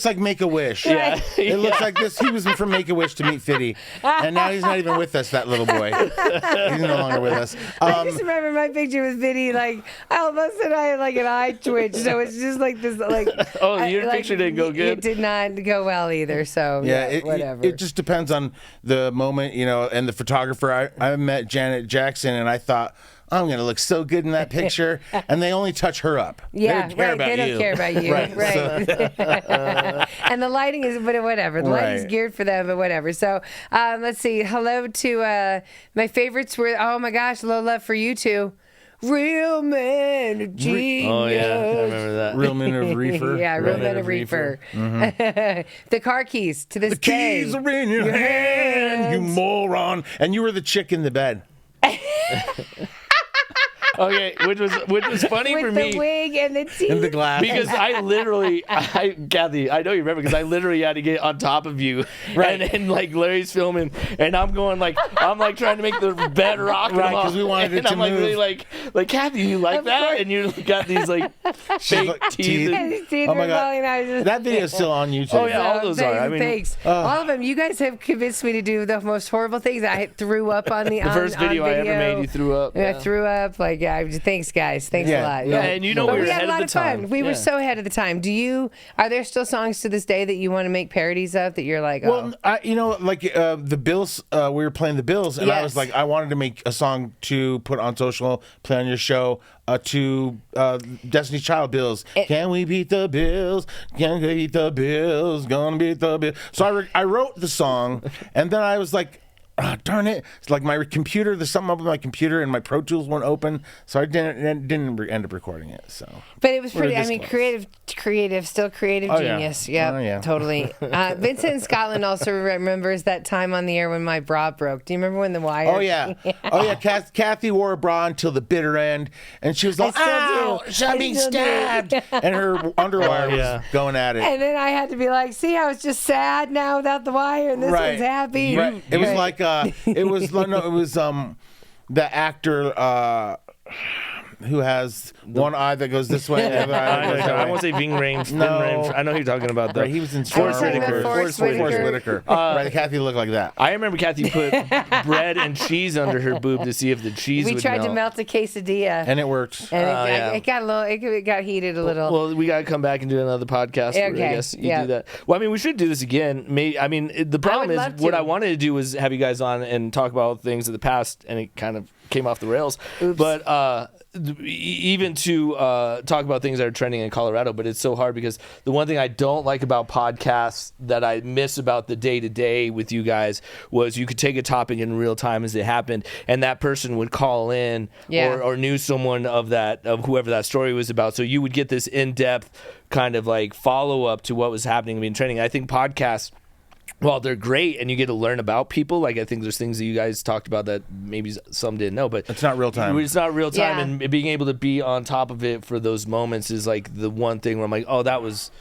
like Make a Wish. yeah. It looks like this. He was from Make a Wish to meet Fitty, and now he's not even with us. That little boy, he's no longer with us. I just remember my picture with Vinny, like, I almost said I had like an eye twitch, so it's just like this, like. Oh, your picture didn't go good? It did not go well either, so whatever. It just depends on the moment, and the photographer. I met Janet Jackson, and I thought, I'm going to look so good in that picture, and they only touch her up. Yeah, they don't care right. about They don't you. care about you. Right, And the lighting is, but whatever. The lighting's Right. geared for them, but whatever. So let's see. Hello to my favorites were, oh my gosh, Low Love for You Two. Real Men of Genius. Oh yeah, I remember that. Real Men of Reefer. Yeah, Real Men of Reefer. The Car Keys to this The day. keys are in your hand, you moron. And you were the chick in the bed. Okay, which was funny With for the me. wig and the teeth. In the glass. Because I literally, Kathie, I know you remember because I literally had to get on top of you, Right. And like Larry's filming, and I'm going like I'm like trying to make the bed rock, Right, and I'm 'cause we wanted it and to I'm like move. really like Kathie, you like Of that, course. and you got these like fake like, teeth. teeth. And his teeth Oh my were God. falling out. Just- That video's still on YouTube. Oh, yeah. all those are. I mean, thanks. All of them. You guys have convinced me to do the most horrible things. I threw up on the The first video I ever made, you threw up. I threw up. Like, thanks, guys. Thanks Yeah. a lot. Yeah, and you know But we we were had ahead a lot of the time. fun. We were Yeah. so ahead of the time. Are there still songs to this day that you want to make parodies of that you're like, Well, the Bills, we were playing the Bills, and I Yes. was like, I wanted to make a song to put on social, play on your show, to Destiny's Child Bills. Can we beat the Bills? Can we beat the Bills? Gonna beat the Bills. So I wrote the song, and then I was like, darn it. It's like my computer, there's something up with my computer, and my Pro Tools weren't open, so I didn't end up recording it. So, But it was We're pretty. I this mean, close. still creative Oh, yeah. genius. Yep, Oh, yeah. totally. Vincent in Scotland also remembers that time on the air when my bra broke. Do you remember when the wire? oh yeah, oh yeah. Kathy wore a bra until the bitter end, and she was like, still do. "Ow, I'm I being still do." stabbed," and her underwire yeah. was going at it. And then I had to be like, see, I was just sad now without the wire, and this one's happy. Right. It was like the actor who has one eye that goes this way and the other eye that goes that I way. won't say Ving Rhames. No. I know who you're talking about though. Right, he was in Forrest talking about Whitaker. Forrest Forrest Whitaker. Whitaker. Right, Kathy looked like that. I remember Kathie put bread and cheese under her boob to see if the cheese We would tried melt. to melt a quesadilla. And it worked. And yeah. it got a little. It got heated a little. Well, we gotta come back and do another podcast. Where Okay, I guess you yeah. do that. Well, I mean, we should do this again. The problem would is love what to. I wanted to do was have you guys on and talk about things of the past, and it kind of came off the rails. Oops. But even to talk about things that are trending in Colorado, but it's so hard because the one thing I don't like about podcasts that I miss about the day to day with you guys was you could take a topic in real time as it happened, and that person would call in Yeah. or knew someone of whoever that story was about, so you would get this in depth kind of like follow up to what was happening in training. I think podcasts, well, they're great, and you get to learn about people. Like I think there's things that you guys talked about that maybe some didn't know, but It's not real time. It's not real time, Yeah. and being able to be on top of it for those moments is like the one thing where I'm like, oh, that was.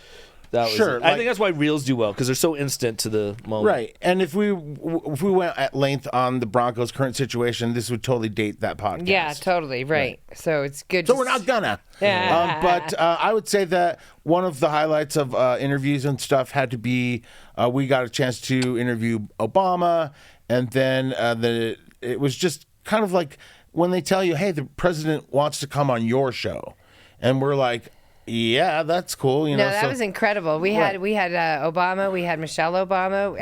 Sure, I like- think that's why reels do well because they're so instant to the moment. Right, and if we went at length on the Broncos' current situation, this would totally date that podcast. yeah, totally right. So it's good. So we're not gonna. Yeah. But I would say that one of the highlights of interviews and stuff had to be we got a chance to interview Obama, and then it was just kind of like when they tell you, hey, the president wants to come on your show, and we're like, yeah, that's cool. You know, No, that was incredible. We had Obama, we had Michelle Obama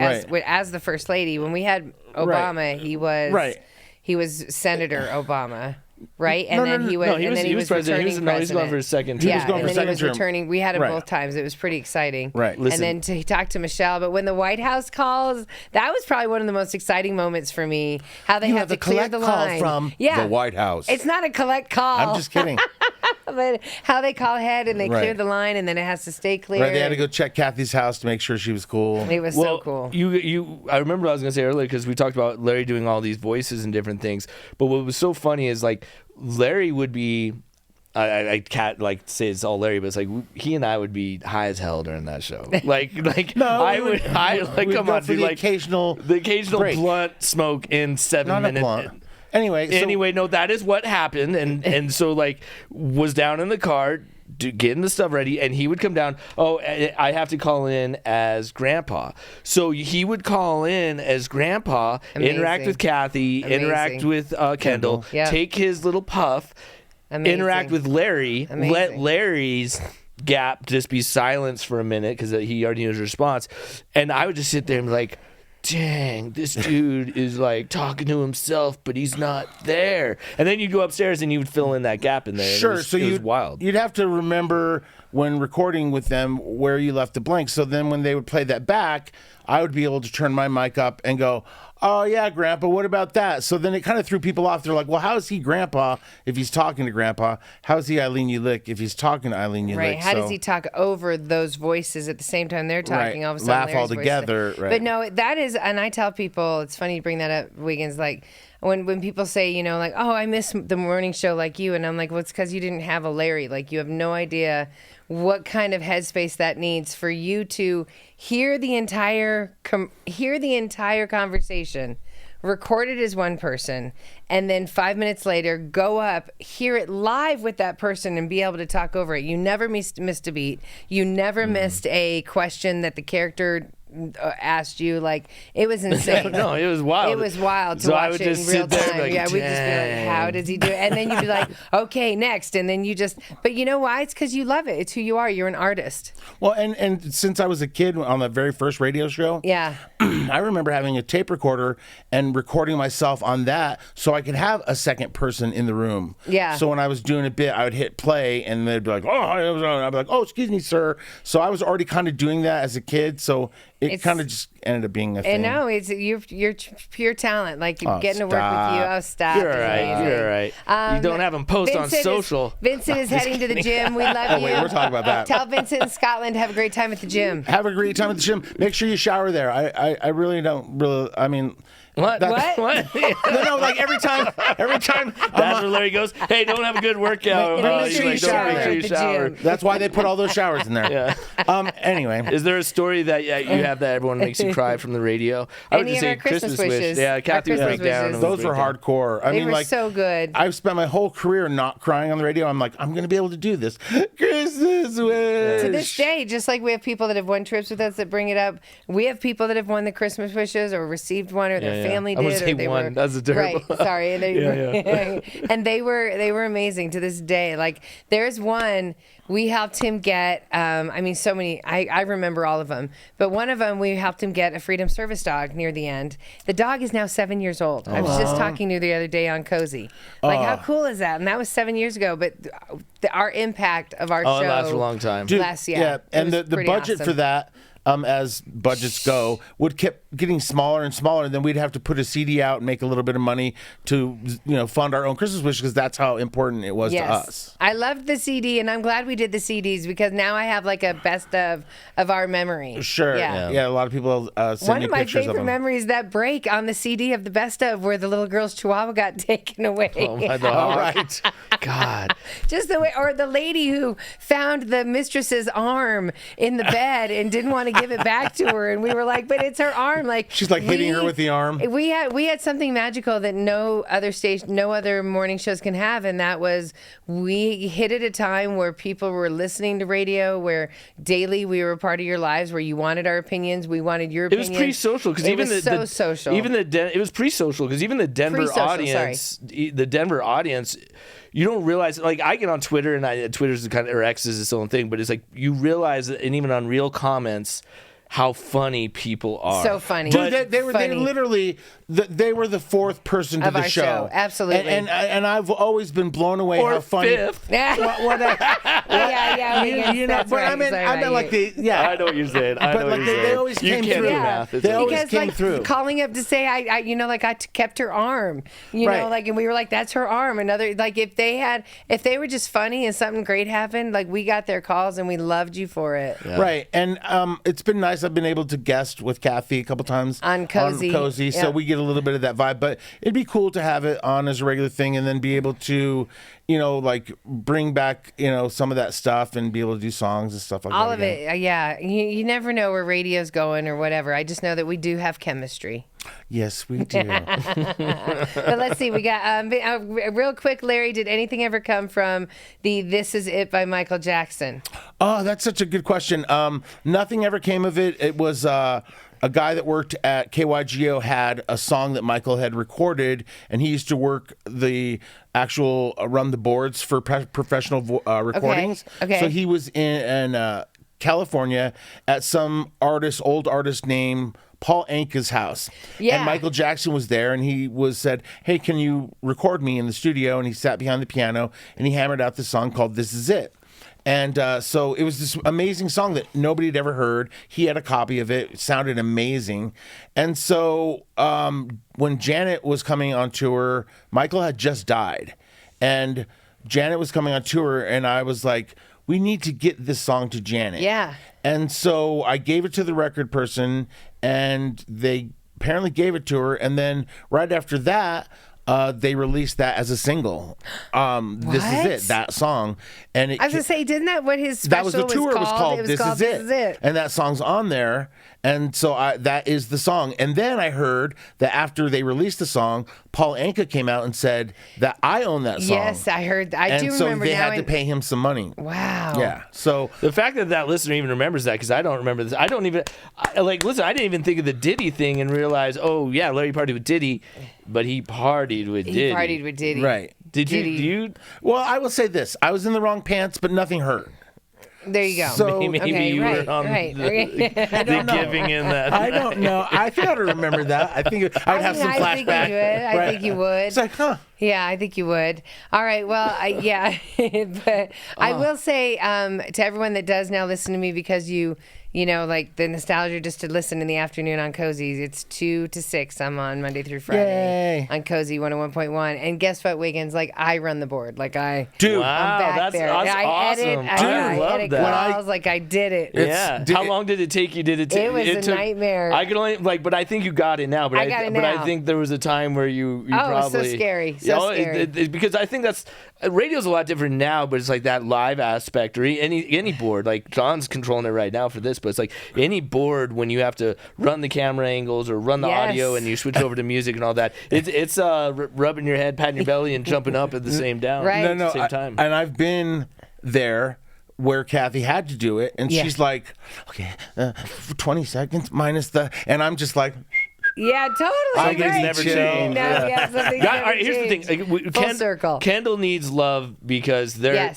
as the first lady. When we had Obama, he was Senator Obama. Right, and then he was, he was president. He was going for his second term. Yeah, He was going and for then he second was term. returning. We had him Right. both times. It was pretty exciting. Right. Listen. And then to talk to Michelle, but when the White House calls, that was probably one of the most exciting moments for me. How they You have have to a clear collect the call line from yeah. the White House. It's not a collect call. I'm just kidding. But how they call ahead and they Right. clear the line, and then it has to stay clear. Right, they had to go check Kathy's house to make sure she was cool. It was Well, so cool. I remember what I was gonna say earlier because we talked about Larry doing all these voices and different things. But what was so funny is like Larry would be I can't like say it's all Larry, but it's like he and I would be high as hell during that show. Like No, I we would would- like we'd come go on, for dude, the like occasional break. blunt smoke in 7 Not a minutes. blunt. Anyway, No, that is what happened, and so like was down in the car getting the stuff ready, and he would come down. Oh, I have to call in as Grandpa. So he would call in as Grandpa, interact Amazing. with Kathy, interact with Kendall, Yep. take his little puff, interact with Larry, let Amazing. Larry's gap just be silence for a minute because he already knows his response, and I would just sit there and be like, dang, this dude is like talking to himself, but he's not there. And then you'd go upstairs and you would fill in that gap in there. Sure. It was, So it was wild. You'd have to remember when recording with them where you left the blank. So then when they would play that back, I would be able to turn my mic up and go, "Oh yeah, Grandpa, what about that?" So then it kind of threw people off. They're like, "Well, how is he Grandpa if he's talking to Grandpa? How is he Eileen Ulick if he's talking to Eileen Ulick?" Right. How So- does he talk over those voices at the same time they're talking? Right. All of a sudden, Laugh Larry's all voice- together, right. But no, that is, and I tell people, it's funny you bring that up, Wiggins. Like when people say, you know, like, "Oh, I miss the morning show like you," and I'm like, "Well, it's because you didn't have a Larry. Like you have no idea what kind of headspace that needs for you to hear the entire conversation." Record it as one person, and then 5 minutes later, go up, hear it live with that person, and be able to talk over it. You never missed a beat. You never missed a question that the character asked you. Like, it was insane. No, it was wild. It was wild to So I watch would it just in real sit there and time. be like, Yeah, we'd just be like, "Dang." how does he do it? And then you'd be like, okay, next. And then you just, but you know why? It's because you love it. It's who you are. You're an artist. Well, and since I was a kid on the very first radio show, Yeah. I remember having a tape recorder and recording myself on that so I could have a second person in the room. Yeah. So when I was doing a bit, I would hit play and they'd be like, "Oh," I'd be like, "Oh, excuse me, sir." So I was already kind of doing that as a kid. So it It's- kind of just ended up being a thing. And no, it's you're pure talent. Like Oh, getting to work with you. stop. Oh, stop. You're all It's right. amazing. You're all right. You don't have him post on Vincent social. Vincent is heading to the gym. We love Oh, you. wait, we're talking about that. Tell Vincent in Scotland to have a great time at the gym. Have a great time at the gym. Make sure you shower there. I really don't really. I mean, What? That- What? no, like every time. That's where Larry goes, "Hey, don't have a good workout." Make bro." sure He's you like, "Don't shower make sure you at the shower." gym. That's why they put all those showers in there. Yeah. Anyway. Is there a story that you have that everyone makes you cry from the radio? I would Any just of say our Christmas wish. wishes. Yeah, Our Kathy would break Christmas down. wishes. and would Those were break down. hardcore. I They mean, were like, so good. I've spent my whole career not crying on the radio. I'm like, I'm going to be able to do this. Christmas wish. To this day, just like we have people that have won trips with us that bring it up, we have people that have won the Christmas wishes or received one or their Yeah. family I did. wouldn't say or they won. were, That's a terrible- Right, sorry. And they were amazing to this day. Like there's one we helped him get. I mean, so many. I remember all of them, but one of them we helped him get a Freedom Service dog near the end. The dog is now 7 years old. I was just talking to her the other day on Cozy. Like, how cool is that? And that was 7 years ago. But our impact of our Oh, show it lasts a long time. Dude, last year. And the budget for that, as budgets go, would keep getting smaller and smaller. And then we'd have to put a CD out and make a little bit of money to, fund our own Christmas wish because that's how important it was to us. I loved the CD, and I'm glad we did the CDs because now I have like a best of our memory. Sure. Yeah. A lot of people send One me of my pictures of favorite them. memories that break on the CD of the best of where the little girl's chihuahua got taken away. Oh my All God. right. God. Just the way, or the lady who found the mistress's arm in the bed and didn't want to give it back to her, and we were like, "But it's her arm!" Like She's like hitting her with the arm. We had something magical that no other morning shows can have, and that was we hit at a time where people were listening to radio, where daily we were a part of your lives, where you wanted our opinions, we wanted your It was opinions. pre-social because It even was the social. Even it was pre-social because even the Denver Pre-social, audience, the Denver audience, you don't realize. Like I get on Twitter and Twitter's kind of or X is its own thing, but it's like you realize that, and even on real comments, how funny people are. So funny. Dude, they were Funny. literally they were the fourth person to Of the our show. Absolutely. and I've always been blown away or how funny. fifth. Yeah. That's But right. I meant Sorry, like you. Yeah. I know what you're saying. I But, know like, what you're they saying. always you came can't through. do Yeah. math. It's They okay. always Because came like through. calling up to say I kept her arm, Right. like, and we were like, that's her arm. Another, like, if they were just funny and something great happened, like we got their calls and we loved you for it. Yeah. Right, and it's been nice guys have been able to guest with Kathie a couple times on Cozy. So we get a little bit of that vibe. But it'd be cool to have it on as a regular thing, and then be able to, like bring back, some of that stuff and be able to do songs and stuff like that. All of it, yeah. You never know where radio's going or whatever. I just know that we do have chemistry. Yes, we do. But let's see. We got real quick, Larry. Did anything ever come from the "This Is It" by Michael Jackson? Oh, that's such a good question. Nothing ever came of it. It was a guy that worked at KYGO had a song that Michael had recorded, and he used to work the actual run the boards for professional recordings. Okay. So he was in California at some old artist named Paul Anka's house. Yeah. And Michael Jackson was there, and he said, "Hey, can you record me in the studio?" And he sat behind the piano, and he hammered out this song called "This Is It." And so it was this amazing song that nobody had ever heard. He had a copy of it. It sounded amazing. And so when Janet was coming on tour, Michael had just died. And Janet was coming on tour, and I was like, we need to get this song to Janet. Yeah. And so I gave it to the record person, and they apparently gave it to her. And then right after that, they released that as a single. This Is It, that song. And I was going to say, didn't that what his special that was the tour was called This Is It. And that song's on there. And so that is the song. And then I heard that after they released the song, Paul Anka came out and said that I own that song. Yes, I heard. I do remember. And so they had to pay him some money. Wow. Yeah. So the fact that listener even remembers that, because I don't remember this. I don't even listen. I didn't even think of the Diddy thing and realize, oh yeah, Larry partied with Diddy, but he partied with Diddy. He partied with Diddy. Right. Did you? Well, I will say this: I was in the wrong pants, but nothing hurt. There you go. So maybe you were on the giving in that. I don't know. I think I'd remember that. I think I'd have some flashback. I think you would. It's like, huh? Yeah, I think you would. All right. Well, but I will say to everyone that does now listen to me, because like the nostalgia just to listen in the afternoon on Cozy. It's 2 to 6. I'm on Monday through Friday on Cozy 101.1. And guess what, Wiggins? Like, I run the board. Like, I'm back that's there. awesome. I edit. I love edit that. calls. Like, I did it. Yeah. How long did it take you? It was a nightmare. I could only but I think you got it now. But I got it now. But I think there was a time where you probably. So scary. So scary. Because I think radio's a lot different now, but it's like that live aspect, or any board. Like John's controlling it right now for this, but it's like any board when you have to run the camera angles or run the audio and you switch over to music and all that. It's rubbing your head, patting your belly, and jumping up at the same time. And I've been there where Kathie had to do it, and she's like, okay, 20 seconds minus and I'm just like. Yeah, totally. I guess never change. No, yeah, something's never all right, here's the thing. Full circle. Kendall needs love because there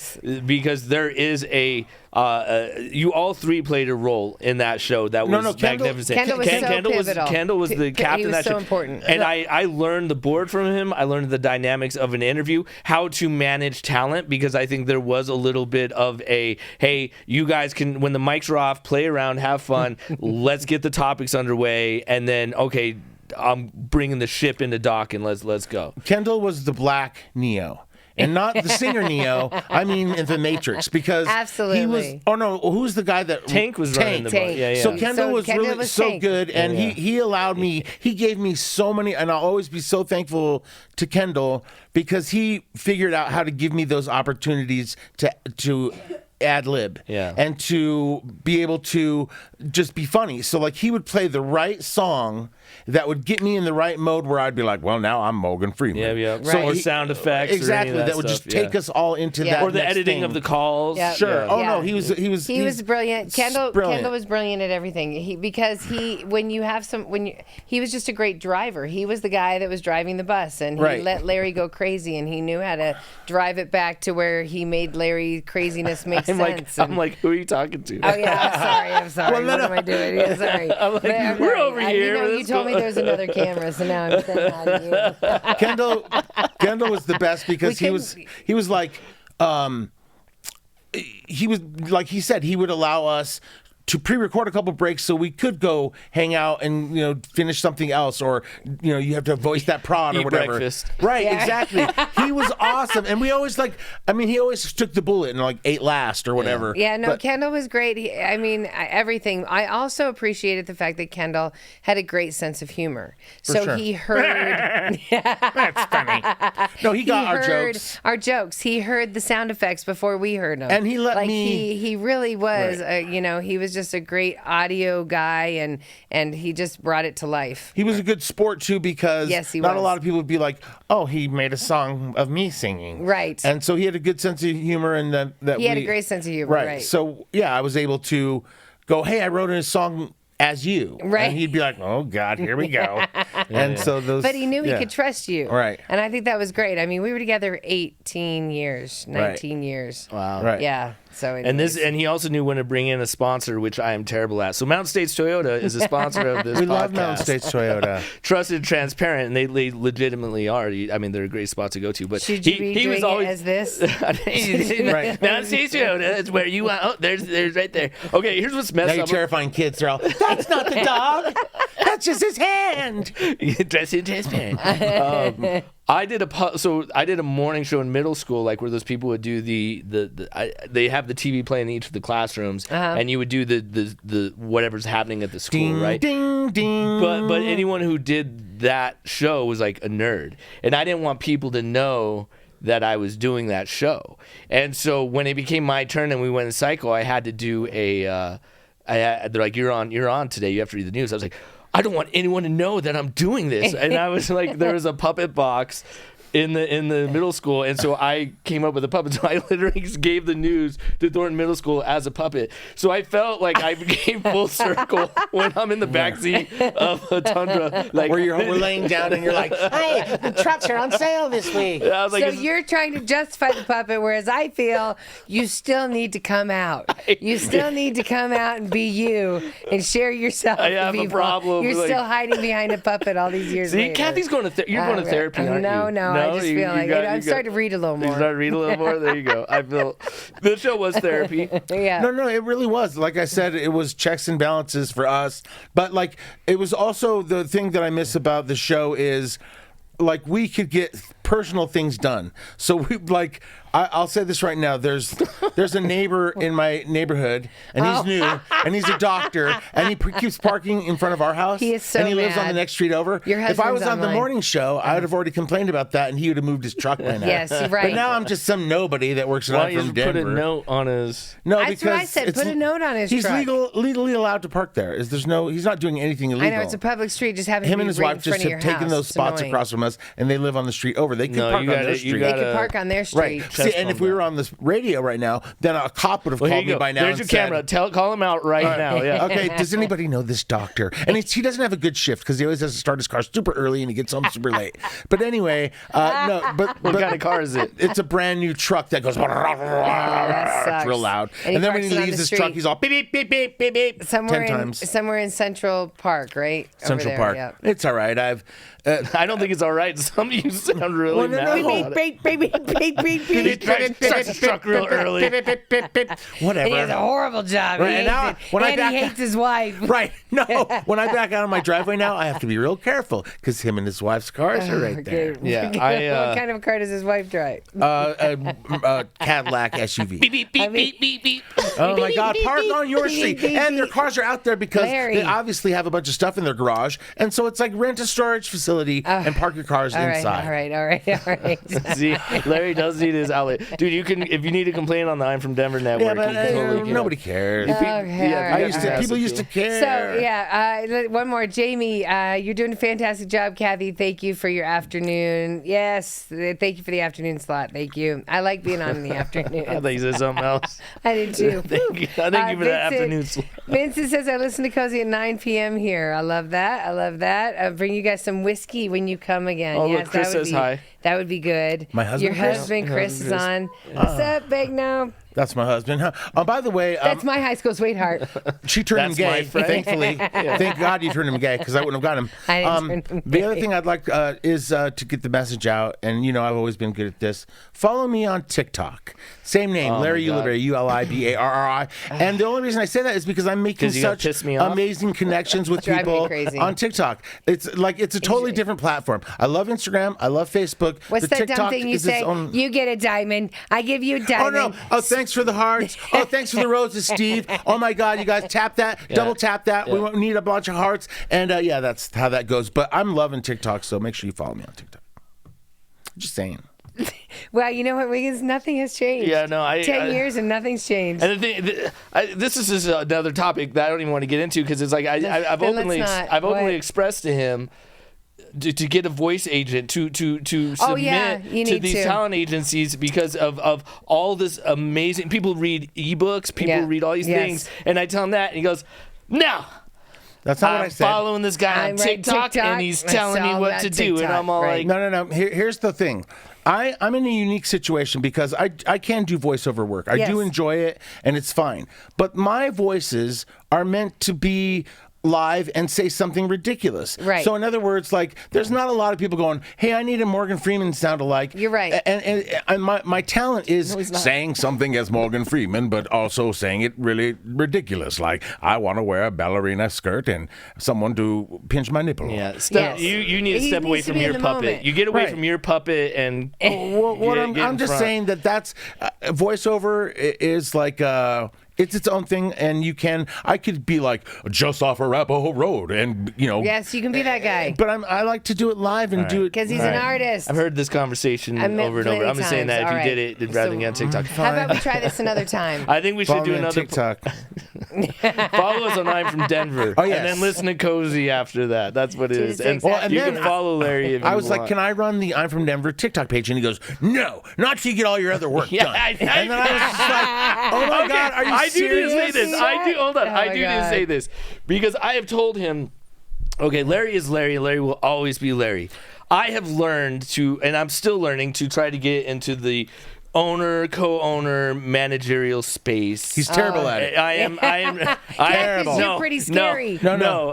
is a you all three played a role in that show that was magnificent. Kendall was pivotal. Kendall was the captain of that show. He was so important. And I learned the board from him. I learned the dynamics of an interview, how to manage talent, because I think there was a little bit of hey, you guys can, when the mics are off, play around, have fun, let's get the topics underway, and then, okay, I'm bringing the ship into dock and let's go. Kendall was the black Neo. And not the singer Neo, I mean in the Matrix, because he was. Oh no, who's the guy that Tank was running the boat? Yeah. So Kendall was really so good, and he allowed me. He gave me so many, and I'll always be so thankful to Kendall because he figured out how to give me those opportunities to ad lib and to be able to just be funny. So like he would play the right song that would get me in the right mode where I'd be like, well, now I'm Morgan Freeman. Yeah. So, or sound effects. Exactly. Or any of that would just take us all into that. Or the editing thing. Of the calls. Yeah. Sure. Oh no, he was brilliant. Kendall was brilliant at everything. He was just a great driver. He was the guy that was driving the bus, and he let Larry go crazy, and he knew how to drive it back to where he made Larry craziness make sense. I'm like, who are you talking to? Oh yeah, I'm sorry. What am I doing? Yeah, sorry. I'm like, we're over here. You told me there's another camera, so now I'm saying hi to you. Kendall was the best because he was like he said he would allow us to pre-record a couple breaks so we could go hang out and finish something else, or you have to voice that prod or Eat whatever. breakfast. Right, exactly. He was awesome, and we always he always took the bullet and ate last or whatever. Yeah, no, But- Kendall was great. Everything. I also appreciated the fact that Kendall had a great sense of humor. So sure. he heard. That's funny. No, he got our heard jokes. our jokes. He heard the sound effects before we heard them. And he let me- He really was. Right. He was just a great audio guy, and he just brought it to life. He was a good sport too, because Yes, he not a was. lot of people would be like, "Oh, he made a song of me singing." Right. And so he had a good sense of humor, and that He had a great sense of humor. Right. So yeah, I was able to go, "Hey, I wrote a song as you." Right. And he'd be like, "Oh God, here we go." And so those. But he knew he yeah. could trust you. Right. And I think that was great. I mean, we were together 18 years, 19 years. Wow. Right. Yeah. So And he also knew when to bring in a sponsor, which I am terrible at. So Mountain States Toyota is a sponsor of this We podcast. love Mountain States Toyota. Trusted, transparent, and they legitimately are. I mean, they're a great spot to go to. But should you be he doing was always it as this? Right. Mountain States Toyota is where you want. Oh, there's right there. Okay, here's what's Now messed you're up. terrifying kids. They're all, "That's not the dog. That's just his hand." Dressed in transparent. I did a morning show in middle school, like where those people would do they have the TV playing in each of the classrooms, and you would do the whatever's happening at the school, Ding, right? ding, ding. But anyone who did that show was like a nerd, and I didn't want people to know that I was doing that show. And so when it became my turn and we went in cycle, I had to do they're like, you're on today, you have to read the news. I was like, I don't want anyone to know that I'm doing this. And I was like, there was a puppet box in the middle school, and so I came up with a puppet. So I literally gave the news to Thornton Middle School as a puppet. So I felt like I became full circle when I'm in the backseat of a Tundra, like Where we're laying down and you're like, "Hey, the trucks are on sale this week." I was like, So it's- you're trying to justify the puppet, whereas I feel you still need to come out. You still need to come out and be you and share yourself. I have with a people. problem, You're like- still hiding behind a puppet all these years See, later. Kathy's going to you're going to therapy, aren't no, you? No, I just You- feel you like got- I'm you starting to got- read a little You more. start to read a little more. There you go. I feel the show was therapy. Yeah. No, it really was. Like I said, it was checks and balances for us. But it was also the thing that I miss about the show is we could get personal things done. So we I'll say this right now. There's a neighbor in my neighborhood, and he's new, and he's a doctor, and he keeps parking in front of our house. He is so and he lives on mad. the next street over. Your If I was husband's on the online. morning show, I would have already complained about that, and he would have moved his truck by now. Yes, you're right. But now I'm just some nobody that works Why out don't you from just Denver. put a note on his? No, That's because what I said. it's- Put a note on his He's truck. legally allowed to park there. He's not doing anything illegal. I know it's a public street. Just happens Him to and be his right wife in just front of have your taken house. those It's spots annoying. across from us, and they live on the street over. They can No, park you on gotta- their you street. They gotta- could park on their street. Right. See, and if we were on this radio right now, then a cop would have Well, here called you me go. by now. There's and your camera. said, Call him out right now. Yeah. Okay, does anybody know this doctor? And he doesn't have a good shift because he always has to start his car super early and he gets home super late. But anyway, no, but What kind of car is it? it's a brand new truck that goes that sucks. it's real loud. And he And then when parks he it on leaves the his truck, street. he's all beep beep beep beep beep beep somewhere 10 in times. somewhere in Central Park, right? Over Central there, Park. yeah. It's all right. I've I don't think it's all right. Some of you sound really Well, no, mad. no. about it. Beep, beep, beep, beep, beep, beep. Starts his truck real early. Whatever. He has a horrible job. Right, He and now, hates it. when I And back- he hates his wife. Right. No. When I back out of my driveway now, I have to be real careful because him and his wife's cars are right there. Yeah, What kind of car does his wife drive? A Cadillac SUV. Beep beep beep beep beep beep. Oh my God! Park on your beep, street, beep, and their beep. cars are out there because Larry. they obviously have a bunch of stuff in their garage, and so it's like rent a storage facility and park your cars All right, inside. all right. See, Larry does need his outlet, dude. You can if you need to complain on the I'm from Denver network. Yeah, but you can totally get nobody up. cares. Okay, Yeah, all right. People used to care. So yeah, one more, Jamie. You're doing a fantastic job, Kathy. Thank you for your afternoon. Yes, thank you for the afternoon slot. Thank you. I like being on in the afternoon. I think you said something else. I did too. Thank you for that afternoon slot. Vincent says I listen to Cozy at 9 p.m. here. I love that. Bring you guys some whiskey when you come again. Oh, yes, look, Chris that would says be hi. That would be good. My husband, Your Chris? husband, Chris, is Chris. on. What's up, Big No? That's my husband. Huh? By the way, That's my high school sweetheart. she turned him That's my gay. friend. Thankfully, thank God you turned him gay because I wouldn't have got him. I didn't turn him The other gay. thing I'd like is to get the message out, and I've always been good at this. Follow me on TikTok. Same name, Larry my God. Ulibarri, Ulibarri. And the only reason I say that is because I'm making 'Cause you gotta such piss me off? amazing connections with Drive me people crazy. on TikTok. It's a totally different platform. I love Instagram. I love Facebook. What's The that dumb TikTok thing you is its say? own- You get a diamond. I give you a Oh diamond. no! Oh, thanks for the hearts. Oh, thanks for the roses, Steve. Oh my God, you guys tap that, double tap that. We won't need a bunch of hearts, and that's how that goes. But I'm loving TikTok, so make sure you follow me on TikTok. Just saying. Well, you know what, Wiggins? Nothing has changed. Yeah, no, 10 years and nothing's changed. And the thing, this is just another topic that I don't even want to get into because it's like I've Then let's openly not. openly What? expressed to him to get a voice agent to Oh, yeah, submit you to need these to. talent agencies because of all this amazing people read ebooks, people Yeah. read all these Yes. things, and I tell him that, and he goes, "No, That's not what I I'm said. following this guy on I'm right, TikTok, TikTok. and he's It's telling me all what about to do," and TikTok, I'm all right. like, No. Here's the thing. I'm in a unique situation because I can do voiceover work. I do Yes. enjoy it, and it's fine. But my voices are meant to be live and say something ridiculous. Right. So in other words, like there's not a lot of people going, "Hey, I need a Morgan Freeman sound alike." You're right. And my talent is saying something as Morgan Freeman, but also saying it really ridiculous. Like I want to wear a ballerina skirt and someone to pinch my nipple. "Yeah, Yes. you need to He step away needs to from be in your the puppet. moment. You get away Right. from your puppet and." Well, what Get in I'm just front. saying that's voiceover is like it's its own thing, and I could be like just off Arapahoe Road, and Yes, you can be that guy. But I like to do it live and do it Because he's an artist. I've heard this conversation I meant over and over. plenty I'm just saying that times. if All you did it rather than get on TikTok. How about we try this another time? I think we should follow do me on another. TikTok. Follow us on I'm from Denver. Oh, yes. And then listen to Cozy after that. That's what it is. Tuesday, And, Well, and you then can follow Larry if you I was like, want. "Can I run the I'm from Denver TikTok page?" And he goes, "No, not till you get all your other work Yeah, done." I- And then I was just like, "Oh my God, are you I do need serious?" to say this. I do. Hold on. Oh I my do need to God. say this because I have told him, okay, Larry is Larry. Larry will always be Larry. I have learned to, and I'm still learning to try to get into the owner, co-owner, managerial space. He's terrible at it. I am. Terrible. You're pretty scary. No.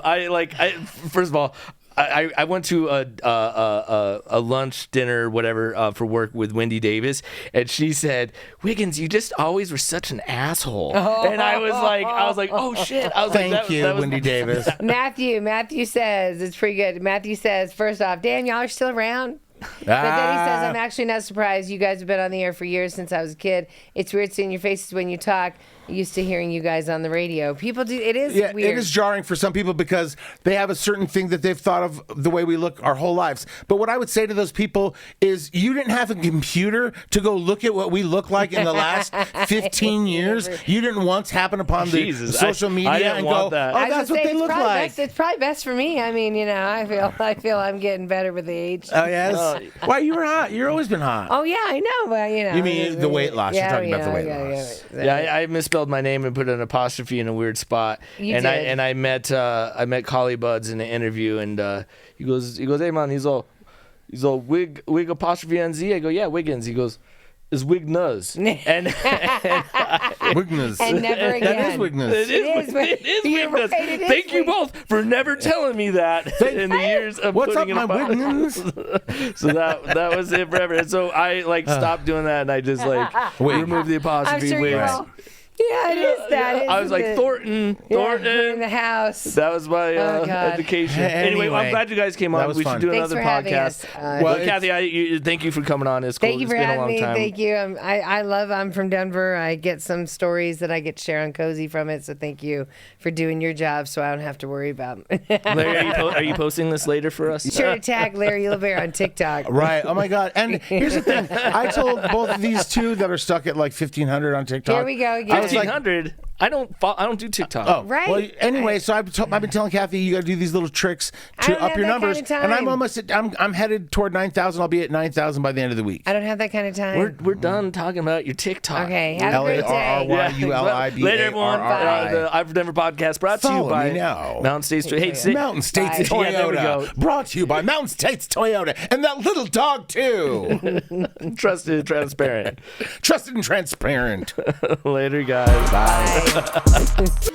First of all, I went to a lunch, dinner, whatever, for work with Wendy Davis, and she said, "Wiggins, you just always were such an asshole." And I was like, "Oh shit!" I was Thank like, you, that was, Wendy Davis. Matthew says, it's pretty good. Matthew says, first off, damn, y'all are still around. But then he says, I'm actually not surprised. You guys have been on the air for years since I was a kid. It's weird seeing your faces when you talk. Used to hearing you guys on the radio. People do. It is Yeah, weird. it is jarring for some people because they have a certain thing that they've thought of the way we look our whole lives. But what I would say to those people is you didn't have a computer to go look at what we look like in the last 15 years. You didn't once happen upon the Jesus, social I media didn't and want go, that. "Oh, I was that's gonna what say, they it's look probably like." best- it's probably best for me. I mean, I feel I'm getting better with age. Oh, yes? Why, you were hot. You've always been hot. Oh yeah, I know, but You mean the weight loss. You're talking about the weight loss. Yeah, I misspelled my name and put an apostrophe in a weird spot. You and did. I met Collie Buds in an interview, and he goes, "Hey man," he's all wig apostrophe NZ. I go, "Yeah, Wiggins." He goes, "It's WIGNZ." and WIGNZ. And never again. That is WIGNZ. It is You're WIGNZ. right, it is Thank you Wig- both for never telling me that in the years of What's up, putting my it upon- WIGNZ? So that was it forever. And so I stopped doing that, and I just removed the I'm apostrophe. sure you wigs. all. Yeah, it is that. I was like, isn't it? Thornton. Yeah, in the house. That was my God. education. Anyway, I'm glad you guys came that on. was We fun. should do Thanks another for having podcast. us. Well, Well, Kathy, thank you for coming on. It's cool. Thank you It's for been a having long me. time. Thank you. I'm from Denver. I get some stories that I get to share on Cozy from it. So thank you for doing your job, so I don't have to worry about. Larry, are you posting this later for us? Sure to tag Larry Ulibarri on TikTok. Right. Oh my God. And here's the thing. I told both of these two that are stuck at like 1,500 on TikTok. Here we go again. I was like, 1,500. I don't do TikTok. Oh, Right. Well, anyway, so I've been telling Kathy you got to do these little tricks I to don't up have your that numbers, kind of and I'm time. almost I'm headed toward 9,000. I'll be at 9,000 by the end of the week. I don't have that kind of time. We're done talking about your TikTok. Okay, have a great day. LARRYULIBARRI. Later, everyone. The I've Never podcast brought to you Follow by me now. Mountain States. Hey, Mountain States Bye. Toyota. Yeah, there we go. Brought to you by Mountain States Toyota and that little dog too. trusted, transparent. Trusted and transparent. Later, guys. Bye.